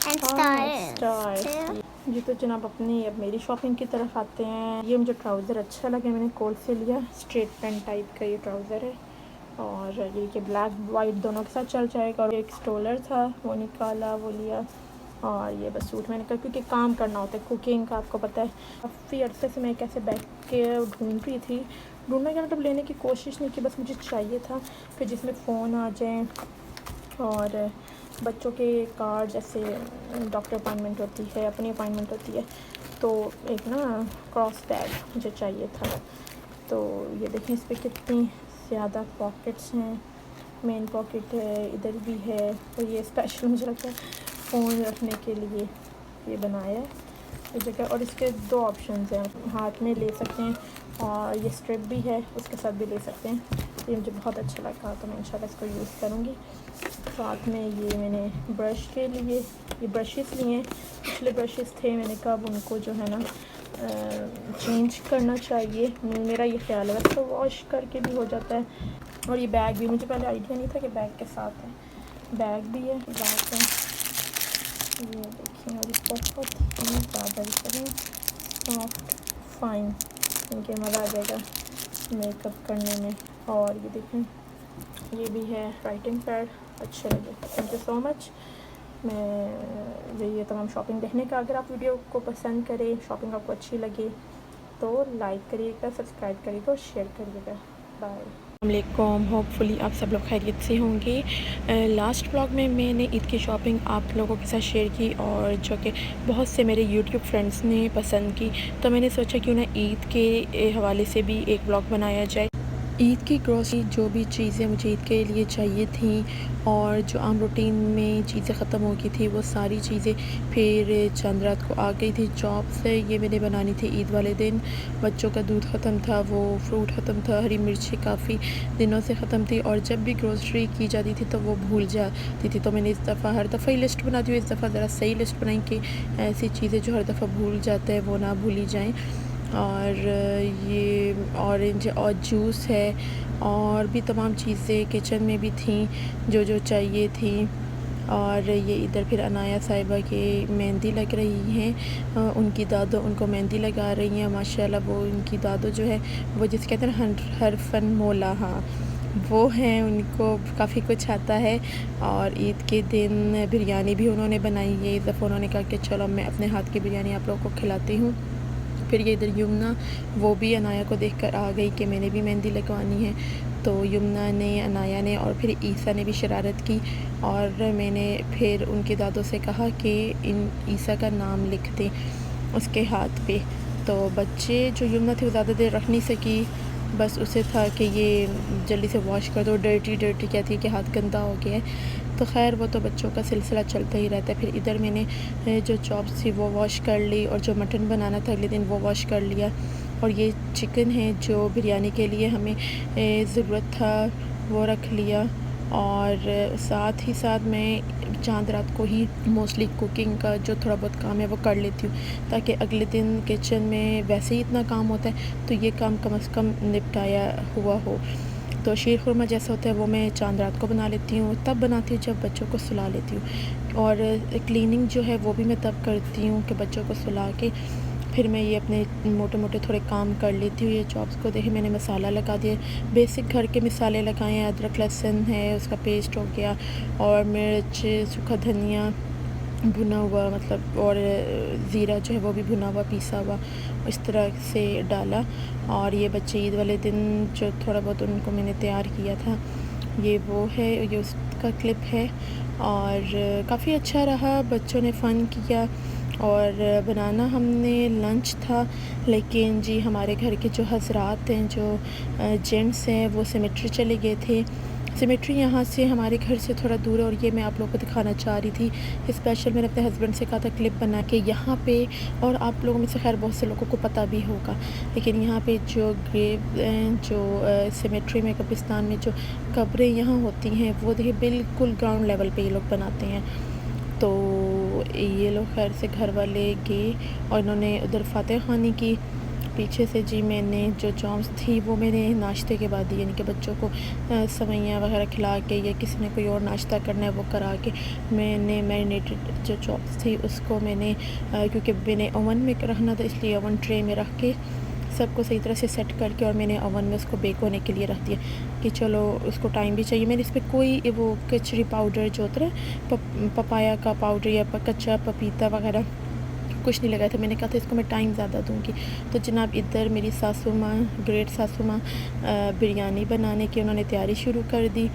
And stars. Stars. जी तो जनाब अपनी अब मेरी शॉपिंग की तरफ आते हैं। ये मुझे ट्राउज़र अच्छा लगा, मैंने कोल से लिया, स्ट्रेट पैंट टाइप का ये ट्राउज़र है। और ये कि ब्लैक वाइट दोनों के साथ चल जाएगा। और एक स्टोलर था वो निकाला, वो लिया। और ये बस सूट मैंने कहा क्योंकि काम करना होता है कुकिंग का, आपको पता है। काफ़ी अरसे से मैं कैसे बैठ के ढूंढ रही थी, ढूंढना क्या मतलब लेने की कोशिश नहीं की, बस मुझे चाहिए था कि जिसमें फ़ोन आ जाए और बच्चों के कार्ड, जैसे डॉक्टर अपॉइंटमेंट होती है, अपनी अपॉइंटमेंट होती है, तो एक ना क्रॉस बैग मुझे चाहिए था। तो ये देखें इस पर कितनी ज़्यादा पॉकेट्स हैं, मेन पॉकेट है, इधर भी है। और ये स्पेशल मुझे लगता है फ़ोन रखने के लिए ये बनाया है ये जगह। और इसके दो ऑप्शंस हैं, हाथ में ले सकते हैं और ये स्ट्रिप भी है उसके साथ भी ले सकते हैं। ये मुझे बहुत अच्छा लगा तो मैं इंशाल्लाह इसको यूज़ करूँगी। साथ में ये मैंने ब्रश के लिए ये ब्रशेस लिए हैं, पिछले ब्रशेस थे, मैंने कब उनको जो है ना चेंज करना चाहिए, मेरा ये ख्याल है। वैसे तो वॉश करके भी हो जाता है। और ये बैग भी मुझे पहले आइडिया नहीं था कि बैग के साथ है, बैग भी है साथ में। ये देखिए, और ये बहुत ही ज़्यादा सॉफ्ट फाइन, इनके मज़ा आ जाएगा मेकअप करने में। और ये देखें ये भी है राइटिंग पैड, अच्छे लगे, थैंक यू सो मच। मैं ये तमाम शॉपिंग देखने का, अगर आप वीडियो को पसंद करें, शॉपिंग आपको अच्छी लगे तो लाइक करिएगा, सब्सक्राइब करिएगा और शेयर करिएगा। बाय। अस्सलामुअलैकुम, होपफुली आप सब लोग खैरियत से होंगे। लास्ट व्लॉग में मैंने ईद की शॉपिंग आप लोगों के साथ शेयर की और जो कि बहुत से मेरे यूट्यूब फ्रेंड्स ने पसंद की, तो मैंने सोचा क्यों ना ईद के हवाले से भी एक व्लॉग बनाया जाए। ईद की ग्रॉसरी जो भी चीज़ें मुझे ईद के लिए चाहिए थी और जो आम रूटीन में चीज़ें ख़त्म हो गई थी वो सारी चीज़ें फिर चंद रात को आ गई थी जॉब से। ये मैंने बनानी थी ईद वाले दिन। बच्चों का दूध ख़त्म था, वो फ्रूट ख़त्म था, हरी मिर्ची काफ़ी दिनों से ख़त्म थी और जब भी ग्रॉसरी की जाती थी तो वो भूल जाती थी। तो मैंने इस दफ़ा हर दफ़ा ही लिस्ट बनाती हूँ, इस दफ़ा ज़रा सही लिस्ट बनाई कि ऐसी चीज़ें जो हर दफ़ा भूल जाते हैं वो ना भूली जाएँ। और ये ऑरेंज और जूस है और भी तमाम चीज़ें किचन में भी थी जो जो चाहिए थी। और ये इधर फिर अनाया साहिबा की मेहंदी लग रही हैं, उनकी दादो उनको मेहंदी लगा रही हैं माशाल्लाह। वो उनकी दादो जो है वो जिस कहते हैं हर फन मौला, हाँ वो हैं, उनको काफ़ी कुछ आता है। और ईद के दिन बिरयानी भी उन्होंने बनाई है। इस दफ़ा उन्होंने कहा कि चलो मैं अपने हाथ की बिरयानी आप लोगों को खिलाती हूँ। फिर ये इधर यमुना वो भी अनाया को देखकर आ गई कि मैंने भी मेहंदी लगवानी है। तो यमुना ने, अनाया ने और फिर ईसा ने भी शरारत की और मैंने फिर उनके दादों से कहा कि इन ईसा का नाम लिख दें उसके हाथ पे। तो बच्चे जो यमुना थे वो ज़्यादा देर रख नहीं सकी, बस उसे था कि ये जल्दी से वॉश कर दो, डर्टी कहती है कि हाथ गंदा हो गया है। तो खैर वो तो बच्चों का सिलसिला चलता ही रहता है। फिर इधर मैंने जो चॉप्स थी वो वॉश कर ली और जो मटन बनाना था अगले दिन वो वॉश कर लिया। और ये चिकन है जो बिरयानी के लिए हमें ज़रूरत था वो रख लिया। और साथ ही साथ मैं चांद रात को ही मोस्टली कुकिंग का जो थोड़ा बहुत काम है वो कर लेती हूँ ताकि अगले दिन किचन में वैसे ही इतना काम होता है तो ये काम कम से कम निपटाया हुआ हो। तो शीर खुरमा जैसा होता है वो मैं चांद रात को बना लेती हूँ, तब बनाती हूँ जब बच्चों को सुला लेती हूँ। और क्लीनिंग जो है वो भी मैं तब करती हूँ कि बच्चों को सुला के फिर मैं ये अपने मोटे मोटे थोड़े काम कर लेती हूँ। ये चॉप्स को देखे मैंने मसाला लगा दिया, बेसिक घर के मसाले लगाए हैं। अदरक लहसुन है उसका पेस्ट हो गया और मिर्च, सूखा धनिया भुना हुआ मतलब, और ज़ीरा जो है वो भी भुना हुआ पीसा हुआ इस तरह से डाला। और ये बच्चे ईद वाले दिन जो थोड़ा बहुत उनको मैंने तैयार किया था ये वो है, ये उसका क्लिप है। और काफ़ी अच्छा रहा, बच्चों ने फ़न किया। और बनाना हमने लंच था लेकिन जी हमारे घर के जो हज़रात हैं, जो जेंट्स हैं, वो सेमेट्री चले गए थे। सेमेट्री यहाँ से हमारे घर से थोड़ा दूर है और ये मैं आप लोगों को दिखाना चाह रही थी स्पेशल। मैंने अपने हस्बैंड से कहा था क्लिप बना के यहाँ पे, और आप लोगों में से खैर बहुत से लोगों को पता भी होगा, लेकिन यहाँ पे जो ग्रेव जो सेमेट्री में कब्रिस्तान में जो कब्रें यहाँ होती हैं वो देखिए बिल्कुल ग्राउंड लेवल पे ये लोग बनाते हैं। तो ये लोग खैर से घर वाले गए और इन्होंने उधर फातह खानी की। पीछे से जी मैंने जो चॉप्स थी वो मैंने नाश्ते के बाद दी, यानी कि बच्चों को सवैयाँ वगैरह खिला के या किसी ने कोई और नाश्ता करना है वो करा के मैंने मैरिनेटेड जो चॉप्स थी उसको मैंने क्योंकि मैंने ओवन में रखना था इसलिए ओवन ट्रे में रख के सबको सही तरह से सेट करके और मैंने ओवन में उसको बेक होने के लिए रख दिया कि चलो उसको टाइम भी चाहिए। मैंने इस पर कोई वो कचरी पाउडर जो होता है पपाया का पाउडर या कच्चा पपीता वगैरह कुछ नहीं लगाया था। मैंने कहा था इसको मैं टाइम ज़्यादा दूंगी। तो जनाब इधर मेरी सासू माँ, ग्रेट सासू माँ बिरयानी बनाने की उन्होंने तैयारी शुरू कर दी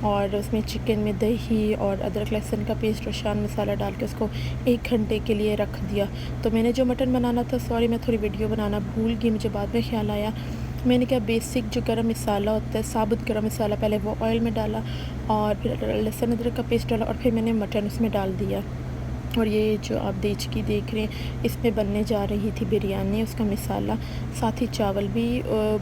और उसमें चिकन में दही और अदरक लहसुन का पेस्ट और शान मसाला डाल के उसको 1 घंटे के लिए रख दिया। तो मैंने जो मटन बनाना था, सॉरी मैं थोड़ी वीडियो बनाना भूल गई, मुझे बाद में ख्याल आया। मैंने क्या बेसिक जो गरम मसाला होता है, साबुत गरम मसाला, पहले वो ऑयल में डाला और फिर लहसुन अदरक का पेस्ट डाला और फिर मैंने मटन उसमें डाल दिया। और ये जो आप देचकी देख रहे हैं इसमें बनने जा रही थी बिरयानी, उसका मसाला, साथ ही चावल भी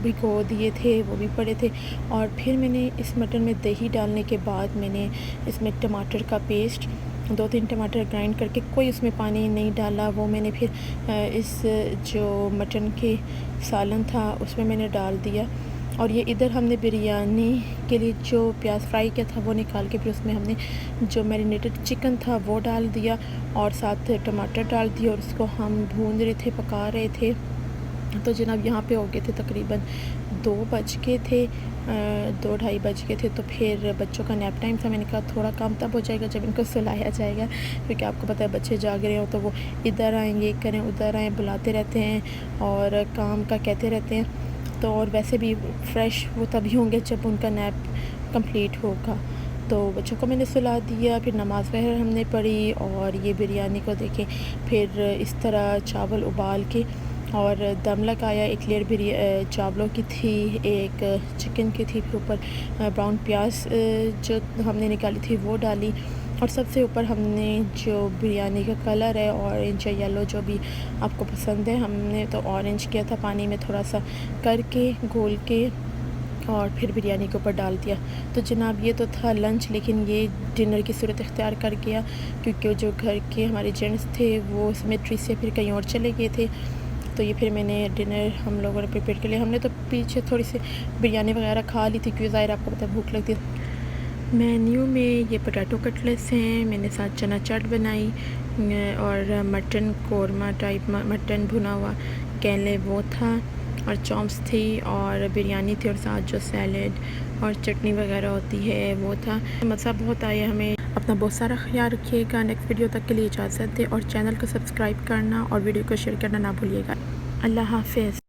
भिगो दिए थे, वो भी पड़े थे। और फिर मैंने इस मटन में दही डालने के बाद मैंने इसमें टमाटर का पेस्ट 2-3 टमाटर ग्राइंड करके, कोई उसमें पानी नहीं डाला, वो मैंने फिर इस जो मटन के सालन था उसमें मैंने डाल दिया। और ये इधर हमने बिरयानी के लिए जो प्याज फ्राई किया था वो निकाल के फिर उसमें हमने जो मैरिनेटेड चिकन था वो डाल दिया और साथ टमाटर डाल दिया और उसको हम भून रहे थे, पका रहे थे। तो जनाब यहाँ पे हो गए थे तकरीबन 2 बज के थे, 2-2:30 बज गए थे। तो फिर बच्चों का नैप टाइम था। मैंने कहा थोड़ा काम तब हो जाएगा जब इनको सुलाया जाएगा, क्योंकि आपको पता है बच्चे जाग रहे हो तो वो इधर आएँ, ये करें, उधर आएँ, बुलाते रहते हैं और काम का कहते रहते हैं। तो और वैसे भी फ्रेश वो तभी होंगे जब उनका नैप कंप्लीट होगा। तो बच्चों को मैंने सुला दिया, फिर नमाज़ वगैरह हमने पढ़ी और ये बिरयानी को देखें फिर इस तरह चावल उबाल के और दम लगाया। एक लेयर चावलों की थी, एक चिकन की थी, फिर ऊपर ब्राउन प्याज जो हमने निकाली थी वो डाली, और सबसे ऊपर हमने जो बिरयानी का कलर है ऑरेंज या येलो जो भी आपको पसंद है, हमने तो ऑरेंज किया था पानी में थोड़ा सा करके घोल के, और फिर बिरयानी के ऊपर डाल दिया। तो जनाब ये तो था लंच, लेकिन ये डिनर की सूरत इख्तियार कर गया क्योंकि जो घर के हमारे जेंट्स थे वो सिमेट्री से फिर कहीं और चले गए थे। तो ये फिर मैंने डिनर हम लोगों ने प्रिपेयर कर लिया। हमने तो पीछे थोड़ी सी बिरयानी वगैरह खा ली थी क्योंकि ज़ाहिर आपको पता भूख लगती है। मेन्यू में ये पोटैटो कटलेट्स हैं, मैंने साथ चना चाट बनाई, और मटन कोरमा टाइप मटन भुना हुआ केले वो था, और चॉम्स थी, और बिरयानी थी, और साथ जो सैलेड और चटनी वगैरह होती है वो था। मज़ा बहुत आया हमें। अपना बहुत सारा ख्याल रखिएगा। नेक्स्ट वीडियो तक के लिए इजाज़त दें, और चैनल को सब्सक्राइब करना और वीडियो को शेयर करना ना भूलिएगा। अल्लाह हाफ़िज़।